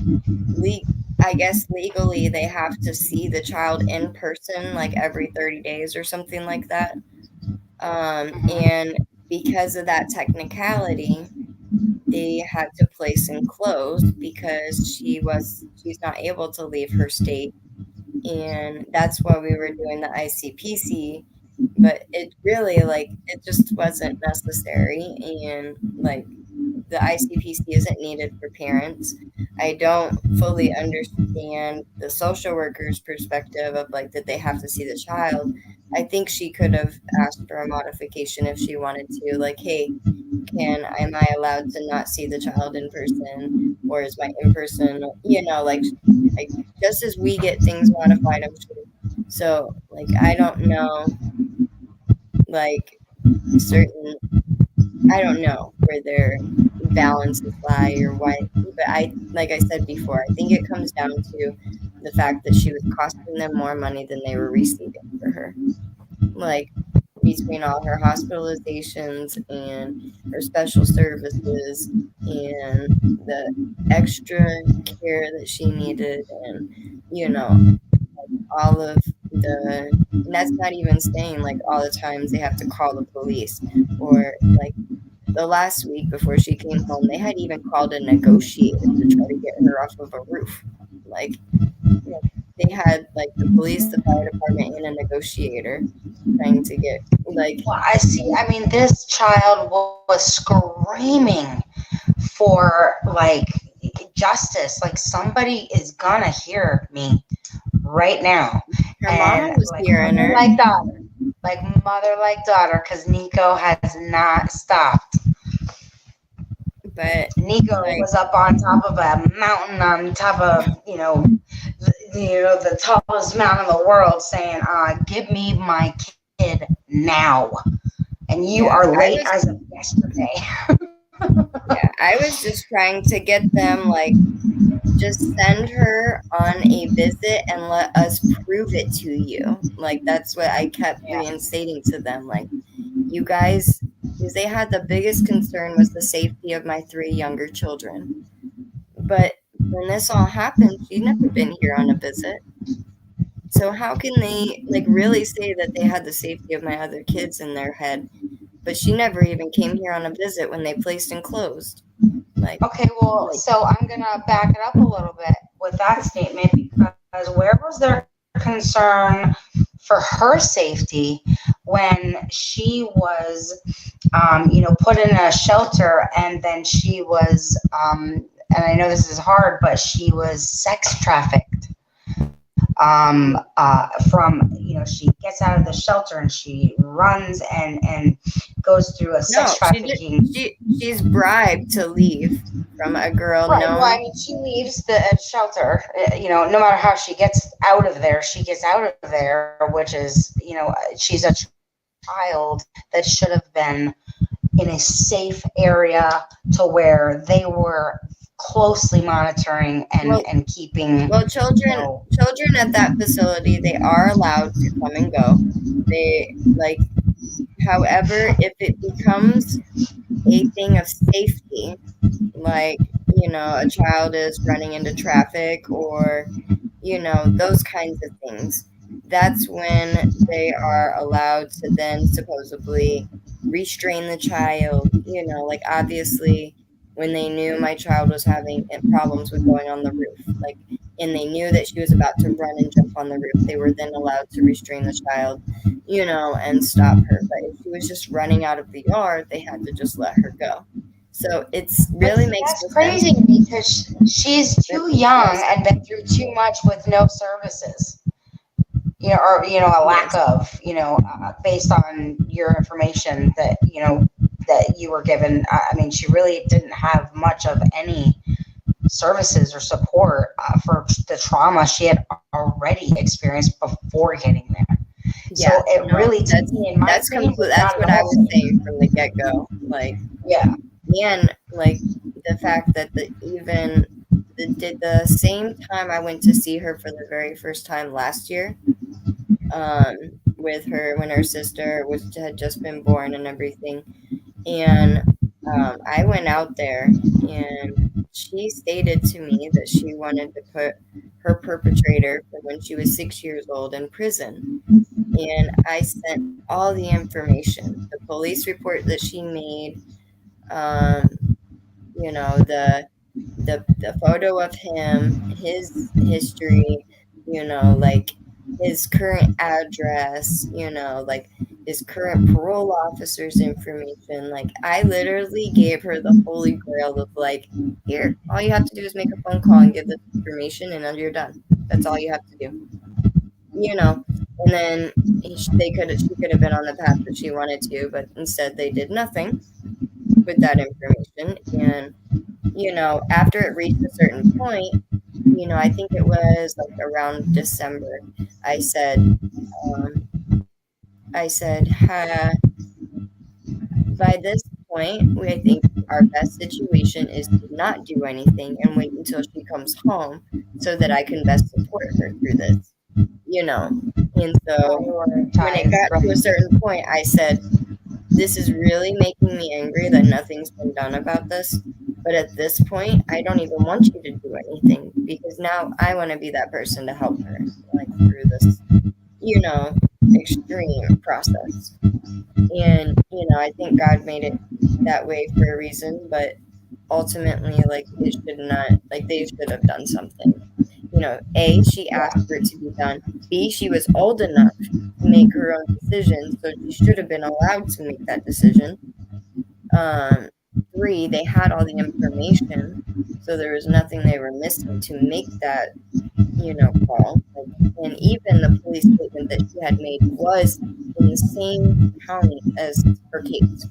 S3: I guess legally they have to see the child in person like every 30 days or something like that. And because of that technicality, they had to place him closed because she's not able to leave her state. And that's why we were doing the ICPC but it really, like, it just wasn't necessary, and, like, the ICPC isn't needed for parents. I don't fully understand the social worker's perspective of, like, that they have to see the child. I think she could have asked for a modification if she wanted to, like, "Hey, am I allowed to not see the child in person, or is my in person," like, just as we get things modified, I'm sure. So, like, I don't know, like, certain I don't know where their balances lie or why, but like I said before, I think it comes down to the fact that she was costing them more money than they were receiving for her. Like, between all her hospitalizations and her special services and the extra care that she needed, and, you know, all of and that's not even saying, like, all the times they have to call the police, or, like, the last week before she came home, they had even called a negotiator to try to get her off of a roof. Like, you know, they had, like, the police, the fire department, and a negotiator trying to get, like,
S2: Well, I see. I mean, this child was screaming for like justice. Like somebody is gonna hear me right now,
S3: her mom
S2: and
S3: was
S2: like
S3: hearing
S2: mother
S3: her.
S2: like daughter, like mother like daughter, because Nico has not stopped.
S3: But,
S2: Nico
S3: like,
S2: was up on top of a mountain, on top of the tallest mountain in the world, saying, "Give me my kid now." And you
S3: yeah,
S2: are late as of yesterday.
S3: I was just trying to get them, like, just send her on a visit and let us prove it to you. Like, that's what I kept
S2: Yeah.
S3: reinstating to them. Like, you guys, because they had the biggest concern was the safety of my three younger children. But when this all happened, she'd never been here on a visit. So how can they, like, really say that they had the safety of my other kids in their head? But she never even came here on a visit when they placed and closed. Like,
S2: Okay, well,
S3: like
S2: so I'm gonna back it up a little bit with that statement, because where was their concern for her safety when she was, put in a shelter, and then she was, and I know this is hard, but she was sex trafficked. From she gets out of the shelter and she runs and goes through a
S3: no,
S2: sex
S3: she did.
S2: trafficking.
S3: She's bribed to leave from a girl
S2: Right. Well, I
S3: known.
S2: mean, she leaves the shelter. No matter how she gets out of there, she gets out of there, which is, she's a child that should have been in a safe area to where they were closely monitoring and
S3: Well,
S2: and keeping,
S3: well,
S2: you
S3: children
S2: know.
S3: children at that facility, they are allowed to come and go. They, like, however, if it becomes a thing of safety, like, a child is running into traffic, or, those kinds of things, that's when they are allowed to then supposedly restrain the child. Like, obviously, when they knew my child was having problems with going on the roof, like, and they knew that she was about to run and jump on the roof, they were then allowed to restrain the child, and stop her. But if she was just running out of the yard, they had to just let her go. So it's
S2: But
S3: really
S2: see,
S3: makes
S2: that's
S3: no
S2: crazy
S3: sense.
S2: because she's
S3: That
S2: too
S3: makes no
S2: young
S3: sense.
S2: and been through too much with no services. Or a lack
S3: Yes.
S2: of, based on your information that you were given. I mean, she really didn't have much of any services or support for the trauma she had already experienced before getting there.
S3: Yeah.
S2: So it
S3: No,
S2: really, to me, in my
S3: that's
S2: opinion,
S3: complete.
S2: was
S3: That's
S2: not at
S3: what I
S2: all
S3: was
S2: safe.
S3: saying from the get go. Like,
S2: Yeah.
S3: and, like, the fact that did the same time I went to see her for the very first time last year, um, with her when her sister had just been born and everything, and I went out there, and she stated to me that she wanted to put her perpetrator from when she was 6 years old in prison. And I sent all the information, the police report that she made, um, the photo of him, his history, like, his current address, like his current parole officer's information. Like, I literally gave her the holy grail of like, here, all you have to do is make a phone call and give this information, and then you're done. That's all you have to do, And then she could have been on the path that she wanted to, but instead they did nothing with that information. And after it reached a certain point, I think it was like around December, I said, by this point, I think our best situation is to not do anything and wait until she comes home so that I can best support her through this, And so when it got to a certain point, I said, this is really making me angry that nothing's been done about this. But at this point, I don't even want you to do anything, because now I want to be that person to help her, like, through this, extreme process. And, I think God made it that way for a reason, but ultimately, like, it should not, like, they should have done something. A, she asked for it to be done. B, she was old enough to make her own decision, so she should have been allowed to make that decision. 3, they had all the information, so there was nothing they were missing to make that, call. And even the police statement that she had made was in the same county as her case.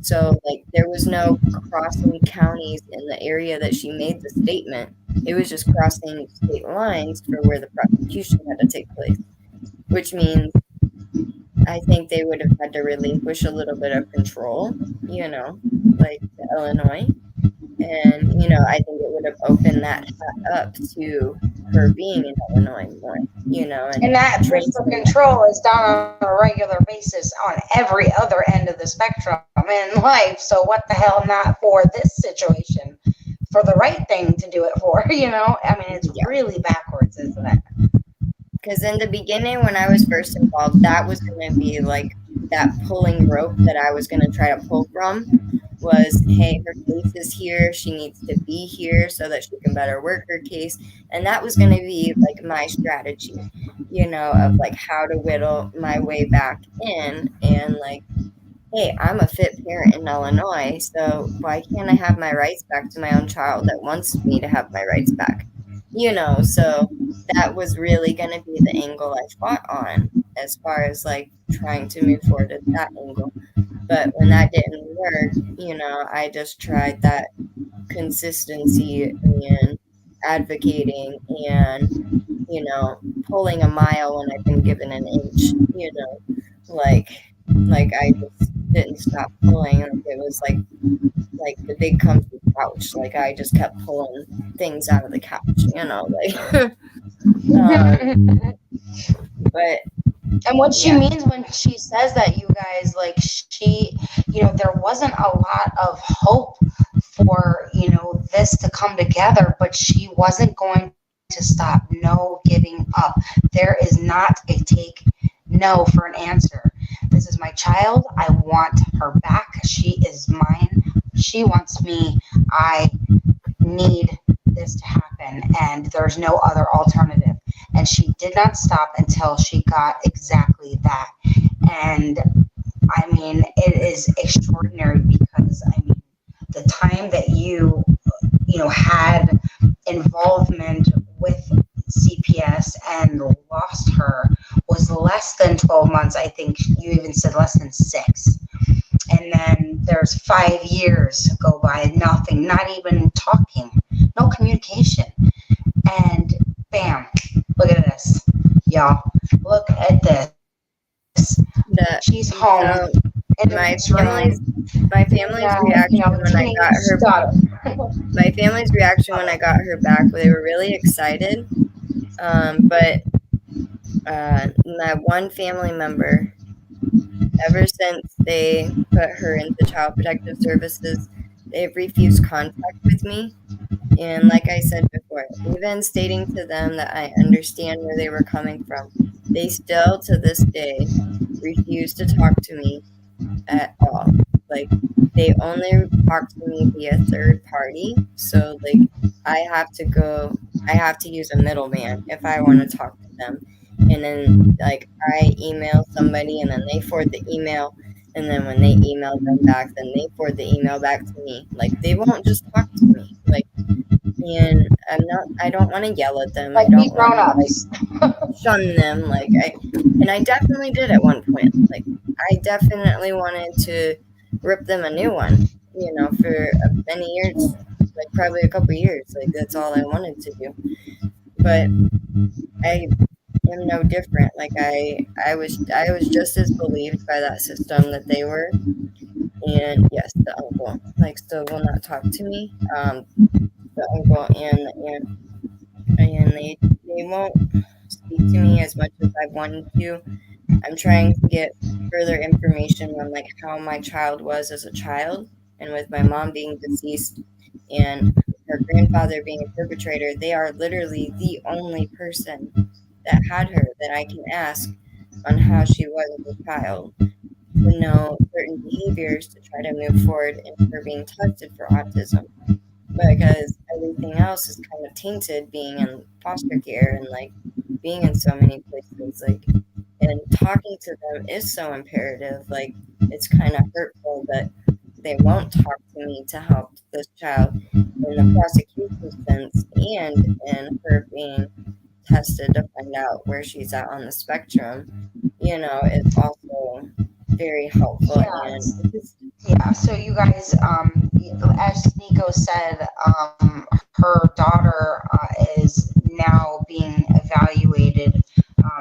S3: So, like, there was no crossing counties in the area that she made the statement. It was just crossing state lines for where the prosecution had to take place, which means I think they would have had to relinquish a little bit of control, like Illinois. And, I think it would have opened that up to her being in Illinois more,
S2: And that for control is done on a regular basis on every other end of the spectrum in life. So what the hell not for this situation? For the right thing to do it for, I mean, it's really backwards, isn't it?
S3: Because in the beginning, when I was first involved, that was going to be like that pulling rope that I was going to try to pull from was, hey, her case is here. She needs to be here so that she can better work her case. And that was going to be like my strategy, of like how to whittle my way back in, and like, hey, I'm a fit parent in Illinois, so why can't I have my rights back to my own child that wants me to have my rights back? So that was really going to be the angle I fought on, as far as like trying to move forward at that angle. But when that didn't work, I just tried that consistency and advocating and, pulling a mile when I've been given an inch, like I just didn't stop pulling. Like, it was like the big comfy couch. Like, I just kept pulling things out of the couch, but.
S2: And what she means when she says that, you guys, like, she, there wasn't a lot of hope for, this to come together, but she wasn't going to stop. No giving up. There is not a take no for an answer. This is my child. I want her back. She is mine. She wants me. I need this to happen, and there's no other alternative. And she did not stop until she got exactly that. And I mean, it is extraordinary, because I mean, the time that you had involvement with CPS and lost her was less than 12 months. I think you even said less than 6. And then there's 5 years go by, nothing, not even talking, no communication. And bam, look at this, y'all. Look at this. She's home.
S3: My family's reaction when I got her back. My family's reaction when I got her back, they were really excited. But my one family member, ever since they put her into Child Protective Services, they've refused contact with me. And like I said before, even stating to them that I understand where they were coming from, they still to this day refuse to talk to me at all. Like, they only talk to me via third party. So like, I have to use a middleman if I want to talk to them. and then like I email somebody and then they forward the email, and then when they email them back, then they forward the email back to me. Like they won't just talk to me. Like, and I don't want to yell at them. I
S2: Like, be
S3: don't want
S2: grown
S3: to like
S2: ups.
S3: shun them. Like I definitely did at one point. Like I definitely wanted to rip them a new one, for many years, like probably a couple years. Like that's all I wanted to do. But I am no different. Like I was just as believed by that system that they were. And yes, the uncle like still will not talk to me. The uncle and the aunt, and they won't speak to me as much as I wanted to. I'm trying to get further information on like how my child was as a child, and with my mom being deceased and her grandfather being a perpetrator, they are literally the only person that had her that I can ask on how she was as a child, to know certain behaviors to try to move forward in her being tested for autism, because everything else is kind of tainted being in foster care and like being in so many places, like, and talking to them is so imperative. Like it's kind of hurtful that they won't talk to me to help this child in the prosecution sense, and in her being tested to find out where she's at on the spectrum, is also very helpful.
S2: Yeah,
S3: And it's just,
S2: yeah. So you guys, as Nico said, her daughter is now being evaluated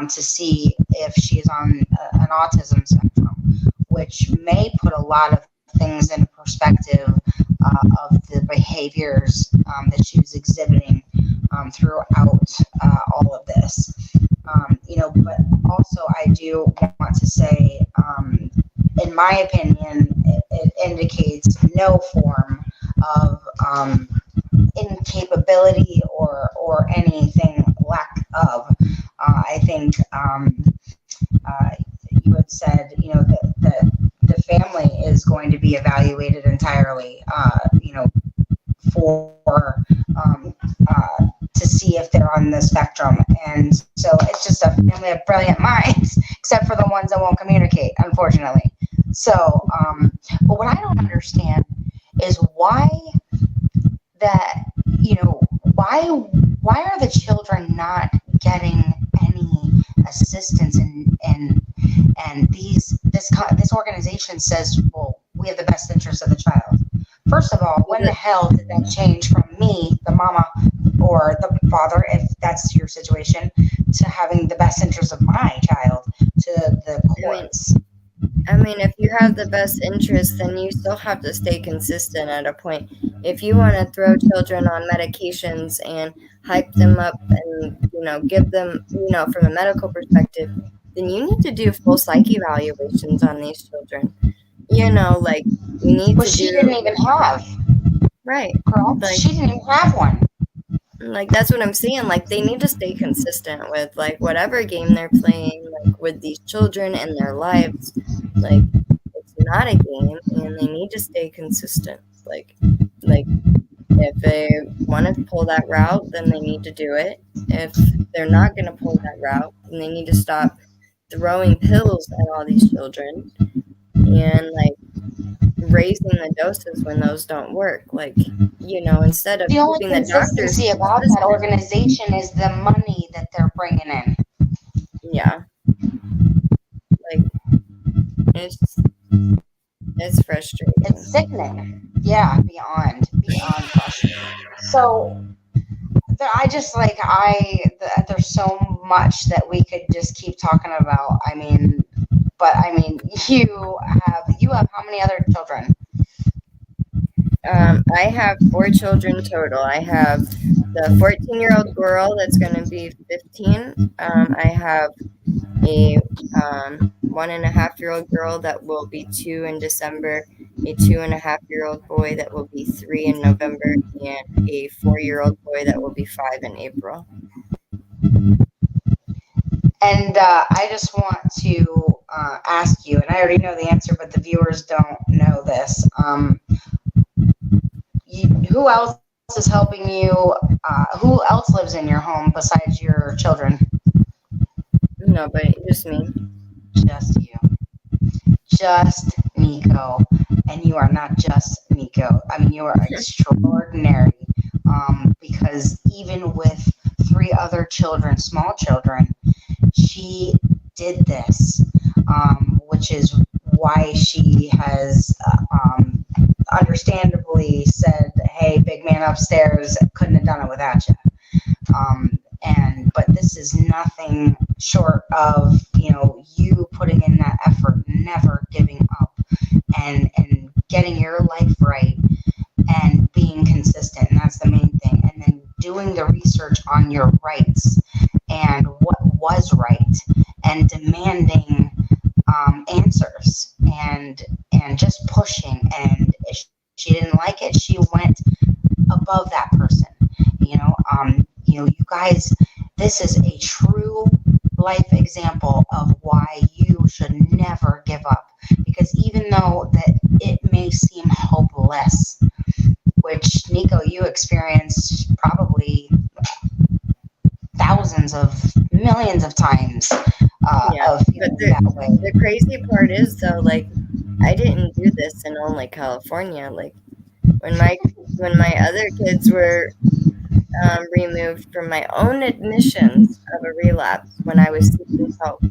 S2: to see if she is on an autism spectrum, which may put a lot of things into perspective of the behaviors that she was exhibiting throughout all of this. But also I do want to say, in my opinion, it indicates no form of incapability or anything lack of. I think you had said, that the family is going to be evaluated entirely, for to see if they're on the spectrum. And so it's just a family of brilliant minds, except for the ones that won't communicate, unfortunately. So, but what I don't understand is why that, why are the children not getting any assistance, and this organization says, well, we have the best interest of the child. First of all, when the hell did that change from me, the mama or the father, if that's your situation, to having the best interest of my child to the courts?
S3: I mean, if you have the best interest, then you still have to stay consistent at a point. If you want to throw children on medications and hype them up and, give them, from a medical perspective, then you need to do full psych evaluations on these children. Like you need
S2: Well,
S3: to
S2: she
S3: do
S2: didn't even have,
S3: right.
S2: girl.
S3: Like
S2: She didn't even have one.
S3: that's what I'm saying. Like they need to stay consistent with like whatever game they're playing, like with these children and their lives. Like it's not a game, and they need to stay consistent. Like if they want to pull that route, then they need to do it. If they're not going to pull that route, then they need to stop throwing pills at all these children and like raising the doses when those don't work. Like, instead of
S2: The only
S3: keeping the doctors
S2: consistency about that
S3: consistent.
S2: organization is the money that they're bringing in.
S3: Yeah. Like, it's frustrating.
S2: It's sickening. Yeah, beyond frustrating. So there's so much that we could just keep talking about. You have how many other children?
S3: I have 4 children total. I have the 14-year-old girl that's going to be 15. I have a 1.5-year-old girl that will be 2 in December, a 2.5-year-old boy that will be 3 in November, and a 4-year-old boy that will be 5 in April.
S2: And I just want to ask you, and I already know the answer, but the viewers don't know this. Who else is helping you? Who else lives in your home besides your children?
S3: No, but just me.
S2: Just you. Just Nico. And you are not just Nico. I mean, you are extraordinary. Because even with 3 other children, small children, she did this, which is why she has understandably said, "Hey, big man upstairs, couldn't have done it without you." But this is nothing short of you putting in that effort, never giving up, and getting your life right and being consistent, and that's the main thing. And then doing the research on your rights and what was right, and demanding answers, and just pushing. And if she didn't like it, she went above that person. You guys, this is a true life example of why you should never give up. Because even though that it may seem hopeless, which Nico, you experienced probably thousands of millions of times
S3: Yeah,
S2: of
S3: but
S2: feeling that way.
S3: the crazy part is though, like, I didn't do this in only California. Like when my other kids were removed from my own admissions of a relapse when I was seeking help.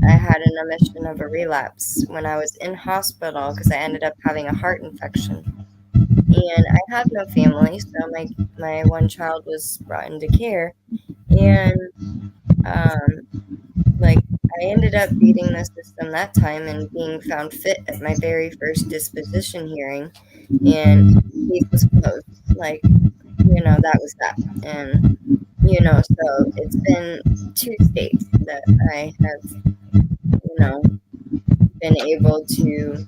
S3: I had an admission of a relapse when I was in hospital because I ended up having a heart infection. And I have no family, so my one child was brought into care. And like I ended up beating the system that time and being found fit at my very first disposition hearing, and case was closed. Like, that was that. And so it's been 2 states that I have, been able to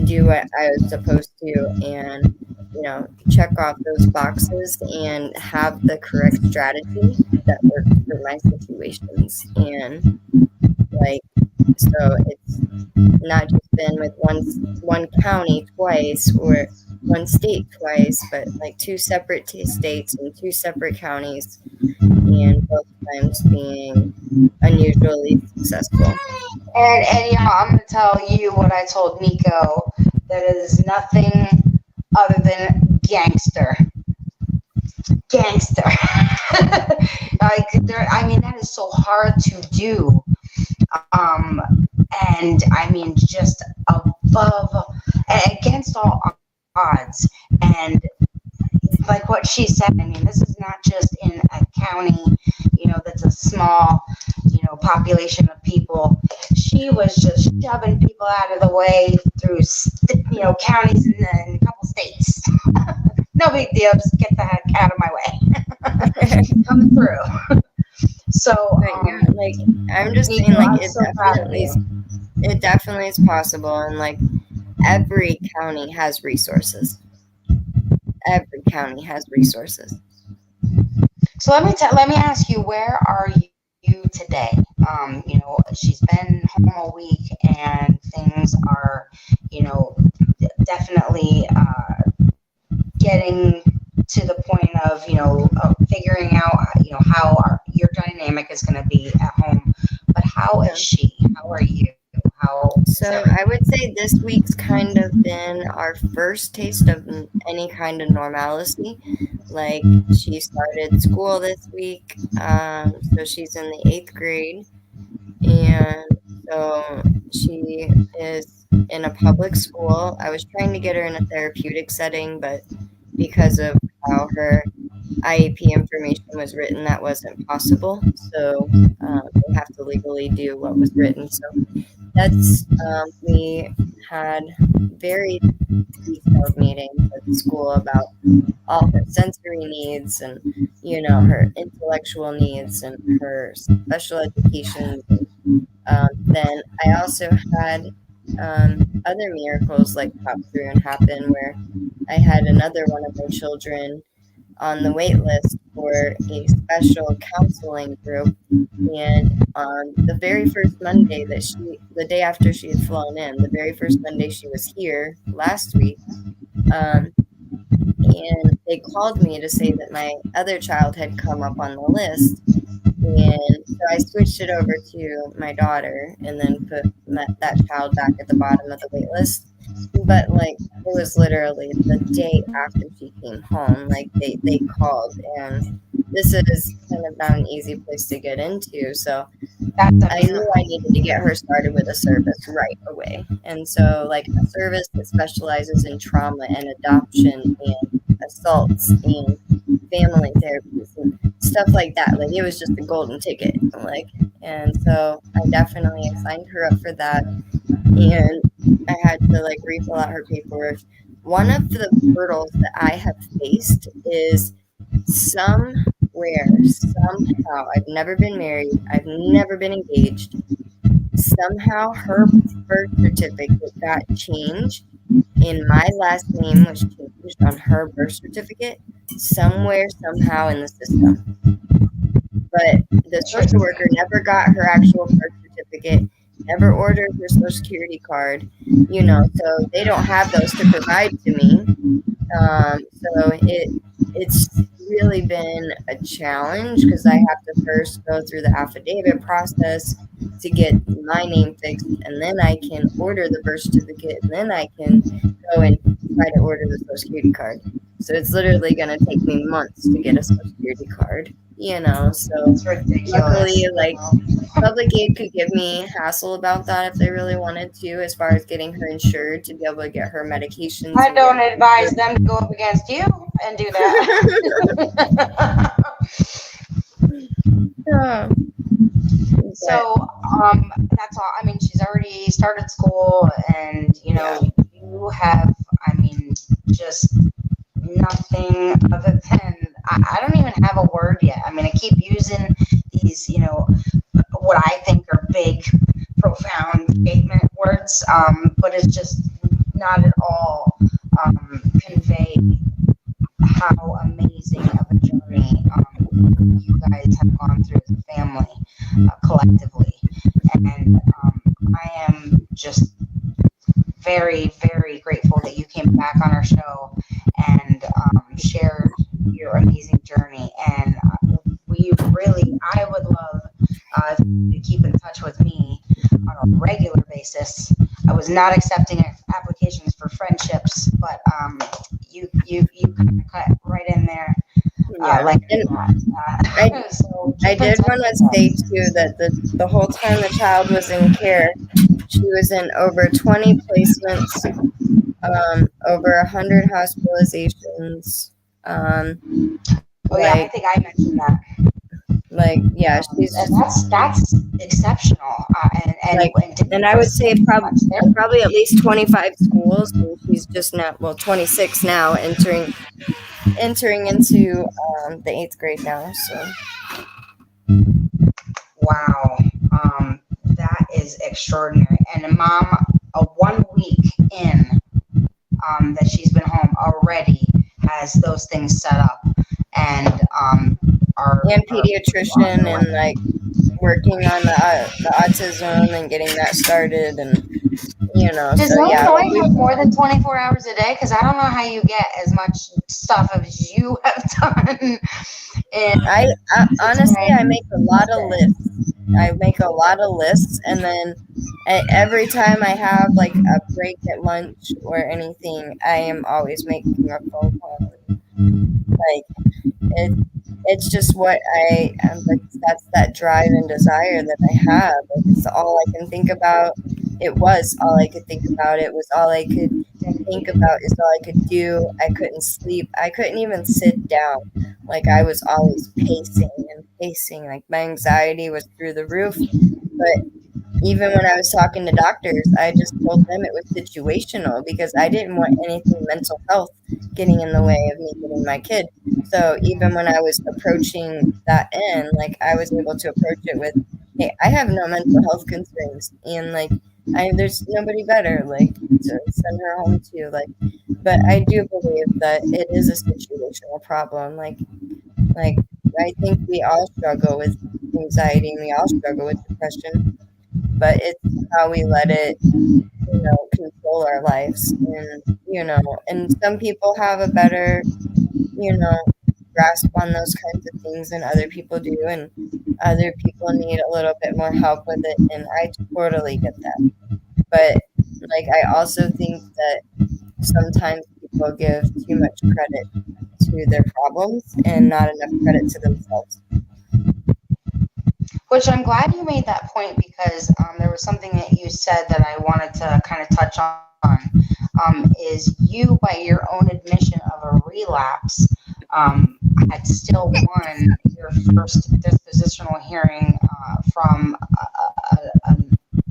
S3: do what I was supposed to, and check off those boxes and have the correct strategy that works for my situations. And like, so it's not just been with one county twice or one state twice, but like 2 separate states and 2 separate counties, and both times being unusually successful.
S2: And I'm gonna tell you what I told Nico. That is nothing other than gangster. Gangster. That is so hard to do. And I mean, just above, against all odds. And like what she said, I mean, this is not just in a county, that's a small, population of people. She was just shoving people out of the way through, counties in a couple states. No big deal. Just get the heck out of my way. Coming through. So,
S3: like, I'm just saying, like, it definitely is possible, and like every county has resources. Every county has resources.
S2: So let me ask you, where are you today? She's been home a week, and things are, definitely getting to the point of figuring out how your dynamic is going to be at home. But how is she? How are you?
S3: So I would say this week's kind of been our first taste of any kind of normalcy. Like, she started school this week, so she's in the 8th grade, and so she is in a public school. I was trying to get her in a therapeutic setting, but because of how her IEP information was written, that wasn't possible. So we have to legally do what was written. So that's we had very detailed meetings at the school about all her sensory needs and her intellectual needs and her special education. Then I also had other miracles like pop through and happen, where I had another one of my children on the wait list for a special counseling group. And on the very first Monday the day after she had flown in, the very first Monday she was here last week, and they called me to say that my other child had come up on the list. And so I switched it over to my daughter and then put that child back at the bottom of the wait list. But like it was literally the day after she came home, like they called, and this is kind of not an easy place to get into. So
S2: That's a
S3: I knew I
S2: miracle.
S3: needed to get her started with a service right away. And so like a service that specializes in trauma and adoption and assaults and family therapies and stuff like that. Like it was just a golden ticket. Like, and so I definitely signed her up for that, and I had to like refill out her paperwork. One of the hurdles that I have faced is somewhere, somehow, I've never been married, I've never been engaged. Somehow her birth certificate got changed, and my last name was changed on her birth certificate somewhere, somehow in the system. But the social worker never got her actual birth certificate, never ordered her social security card, so they don't have those to provide to me. So it's really been a challenge because I have to first go through the affidavit process to get my name fixed, and then I can order the birth certificate, and then I can go and try to order the social security card. So it's literally going to take me months to get a social security card, so
S2: It's ridiculous.
S3: luckily, like, public aid could give me hassle about that if they really wanted to, as far as getting her insured to be able to get her medications.
S2: I
S3: and
S2: don't
S3: get
S2: advise them to go up against you and do that.
S3: Yeah.
S2: So, that's all. I mean, she's already started school, and you have, I mean, just nothing other than I don't even have a word yet. I mean, I keep using these, what I think are big, profound statement words, but it's just not at all convey how amazing of a journey you guys have gone through as a family collectively. And I am just very, very grateful that you came back on our show and shared your amazing journey. And I would love if you could keep in touch with me on a regular basis. I was not accepting applications for friendships, but you kind of cut right in there.
S3: Yeah. I did want to say too that the whole time the child was in care, she was in over 20 placements, over 100 hospitalizations.
S2: I think I mentioned that.
S3: She's
S2: just, that's exceptional.
S3: And I would say probably at least 25 schools, and she's just now 26 now, entering into the 8th grade now. So
S2: wow, that is extraordinary. And mom, 1 week in that she's been home already has those things set up, and
S3: pediatrician and like working on the autism and getting that started, and
S2: Does Illinois have more than 24 hours a day? Because I don't know how you get as much stuff as you have done. And
S3: I honestly, I make a lot of lists. And then every time I have like a break at lunch or anything, I am always making a phone call. Like it's just what that's that drive and desire that I have. Like, it's all I can think about. It was all I could think about. It was all I could think about. Is all I could do. I couldn't sleep. I couldn't even sit down. Like I was always pacing and pacing. Like my anxiety was through the roof. But even when I was talking to doctors, I just told them it was situational because I didn't want anything mental health getting in the way of me getting my kid. So even when I was approaching that end, like I was able to approach it with, hey, I have no mental health concerns, and like there's nobody better like to send her home to. Like, but I do believe that it is a situational problem. Like I think we all struggle with anxiety and we all struggle with depression, but it's how we let it control our lives. And and some people have a better grasp on those kinds of things than other people do, and other people need a little bit more help with it, and I totally get that. But like I also think that sometimes people give too much credit to their problems and not enough credit to themselves.
S2: Which I'm glad you made that point, because there was something that you said that I wanted to kind of touch on. Is you, by your own admission of a relapse, had still won your first dispositional hearing from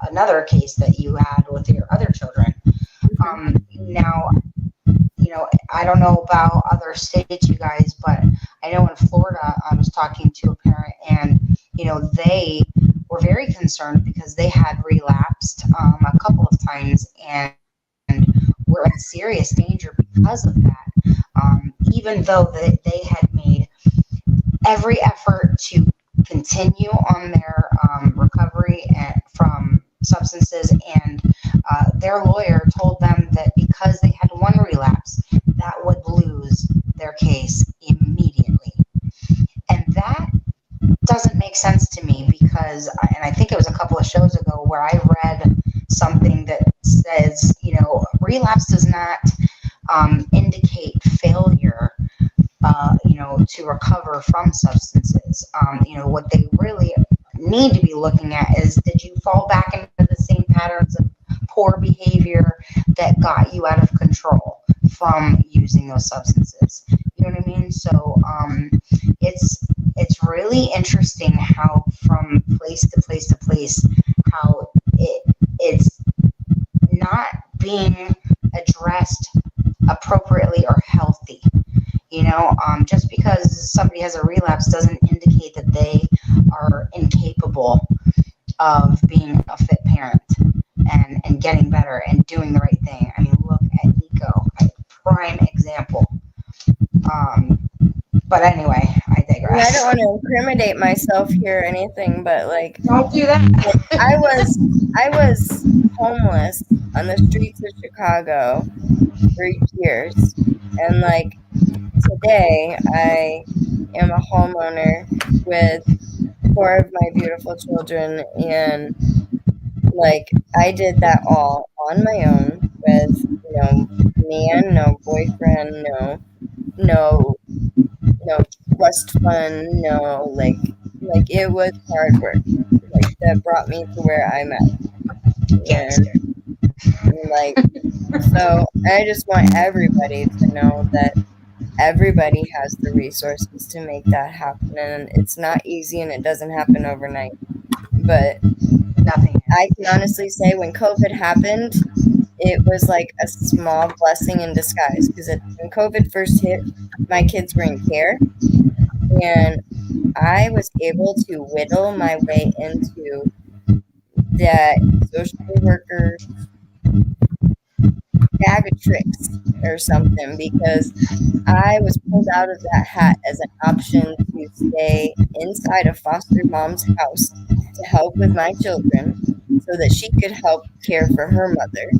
S2: another case that you had with your other children. Now, I don't know about other states, you guys, but I know in Florida, I was talking to a parent, and they were very concerned because they had relapsed a couple of times and were in serious danger because of that. Even though they had made every effort to continue on their recovery from substances, and their lawyer told them that because they had one relapse, that would lose their case immediately. And that doesn't make sense to me, because, and I think it was a couple of shows ago where I read something that says, relapse does not indicate failure, to recover from substances. What they really need to be looking at is, did you fall back into the same patterns of poor behavior that got you out of control from using those substances? You know what I mean? So it's really interesting how from place to place to place, how it's not being addressed appropriately or healthy. Just because somebody has a relapse doesn't indicate that they are incapable of being a fit parent and getting better and doing the right thing. I mean, look at Nico, a prime example. But anyway, I digress.
S3: I don't want to incriminate myself here or anything, but
S2: don't do that.
S3: I was homeless on the streets of Chicago for years, and today I am a homeowner with 4 of my beautiful children, and I did that all on my own with no man, no boyfriend, no trust fund, no it was hard work that brought me to where I'm at. And so I just want everybody to know that everybody has the resources to make that happen, and it's not easy and it doesn't happen overnight. But I can honestly say when COVID happened, it was like a small blessing in disguise, because when COVID first hit, my kids were in care, and I was able to whittle my way into that social worker bag of tricks or something, because I was pulled out of that hat as an option to stay inside a foster mom's house to help with my children so that she could help care for her mother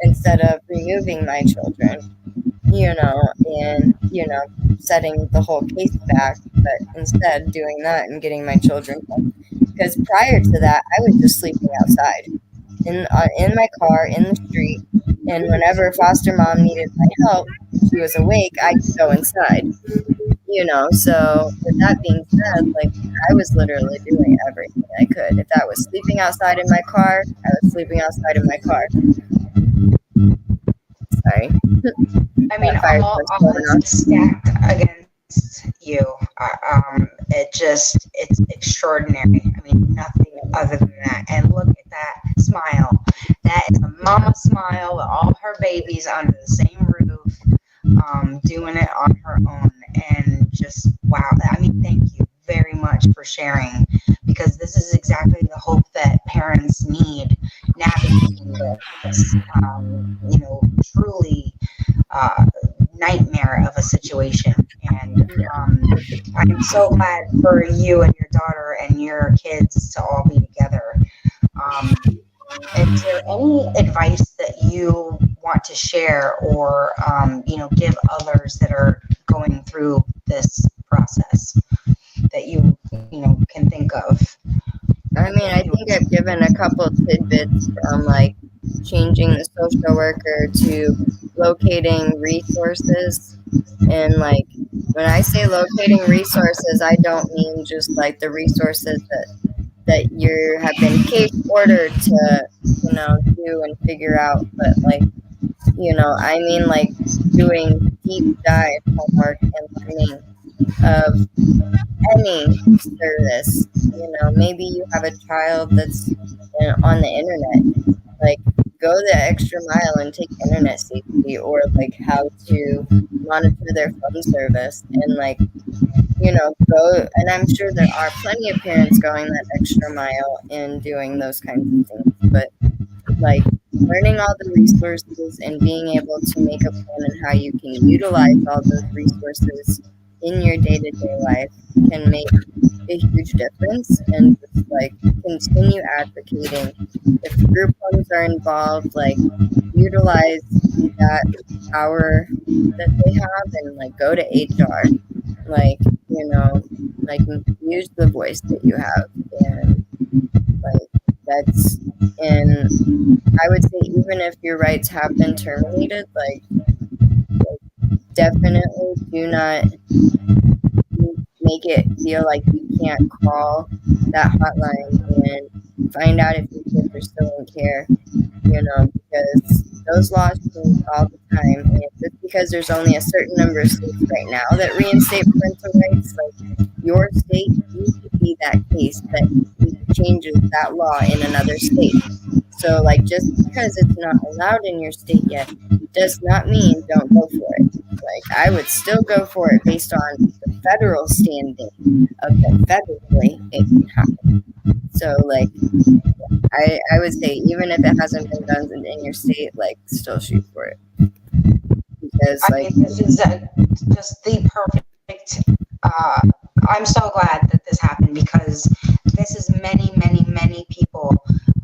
S3: instead of removing my children, and, setting the whole case back, but instead doing that and getting my children home. Because prior to that, I was just sleeping outside in my car, in the street, and whenever foster mom needed my help, she was awake, I could go inside, so with that being said, I was literally doing everything I could. If I was sleeping outside in my car, I was sleeping outside in my car. Sorry.
S2: I mean, all stacked against you. It's extraordinary. I mean, nothing other than that. And look at that smile. That is a mama smile with all her babies under the same roof, doing it on her own. And just, wow. I mean, thank you very much for sharing, because this is exactly the hope that parents need navigating this, truly nightmare of a situation. And I'm so glad for you and your daughter and your kids to all be together. Is there any advice that you want to share or, give others that are going through this process that you can think of?
S3: I mean, I think I've given a couple tidbits from like changing the social worker to locating resources. And like when I say locating resources, I don't mean just like the resources that you have been case ordered to, do and figure out, but like, I mean like doing deep dive homework and learning of any service. Maybe you have a child that's on the internet, like go the extra mile and take internet safety or like how to monitor their phone service and like, go. And I'm sure there are plenty of parents going that extra mile and doing those kinds of things, but like learning all the resources and being able to make a plan on how you can utilize all those resources in your day-to-day life can make a huge difference. And just like continue advocating. If group homes are involved, like utilize that power that they have and like go to HR, like like use the voice that you have. And like that's and I would say even if your rights have been terminated, like definitely do not make it feel like you can't call that hotline and find out if your kids are still in care, because those laws change all the time. And just because there's only a certain number of states right now that reinstate parental rights, like your state needs to be that case that changes that law in another state. So like just because it's not allowed in your state yet does not mean don't go for it. Like I would still go for it based on the federal standing of that federally it can happen. So like I would say even if it hasn't been done in your state, like still shoot for it. Because
S2: I mean, this is just the perfect. I'm so glad that this happened because this is many, many, many people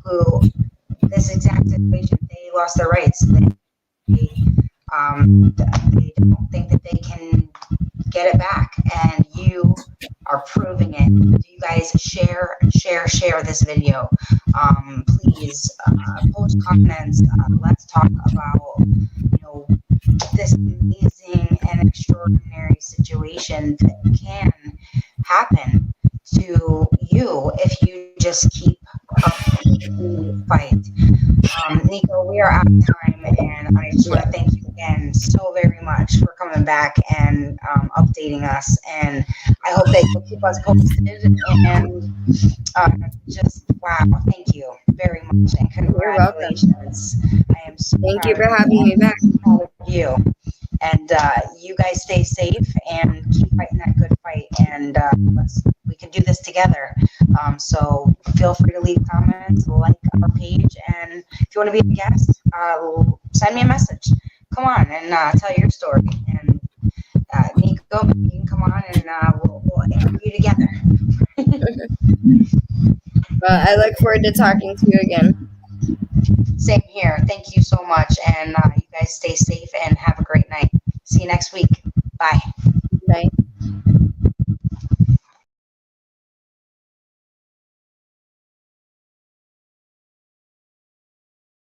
S2: who this exact situation they lost their rights. They don't think that they can get it back, and you are proving it. So you guys share this video. Please post comments. Let's talk about this amazing and extraordinary situation that can happen to you if you just keep up the fight. Nico, we are out of time, and I just want to thank you again so very much for coming back and updating us. And I hope that you'll keep us posted. And just wow, thank you very much, and congratulations. I am so
S3: thank you for having me back.
S2: Proud of you. And you guys stay safe and keep fighting that good fight. And we can do this together. So feel free to leave comments, like our page, and if you want to be a guest, send me a message. Come on and tell your story. And Nico, you can come on and we'll interview together.
S3: Well, I look forward to talking to you again.
S2: Same here. Thank you so much. And you guys stay safe and have a great night. See you next week. Bye.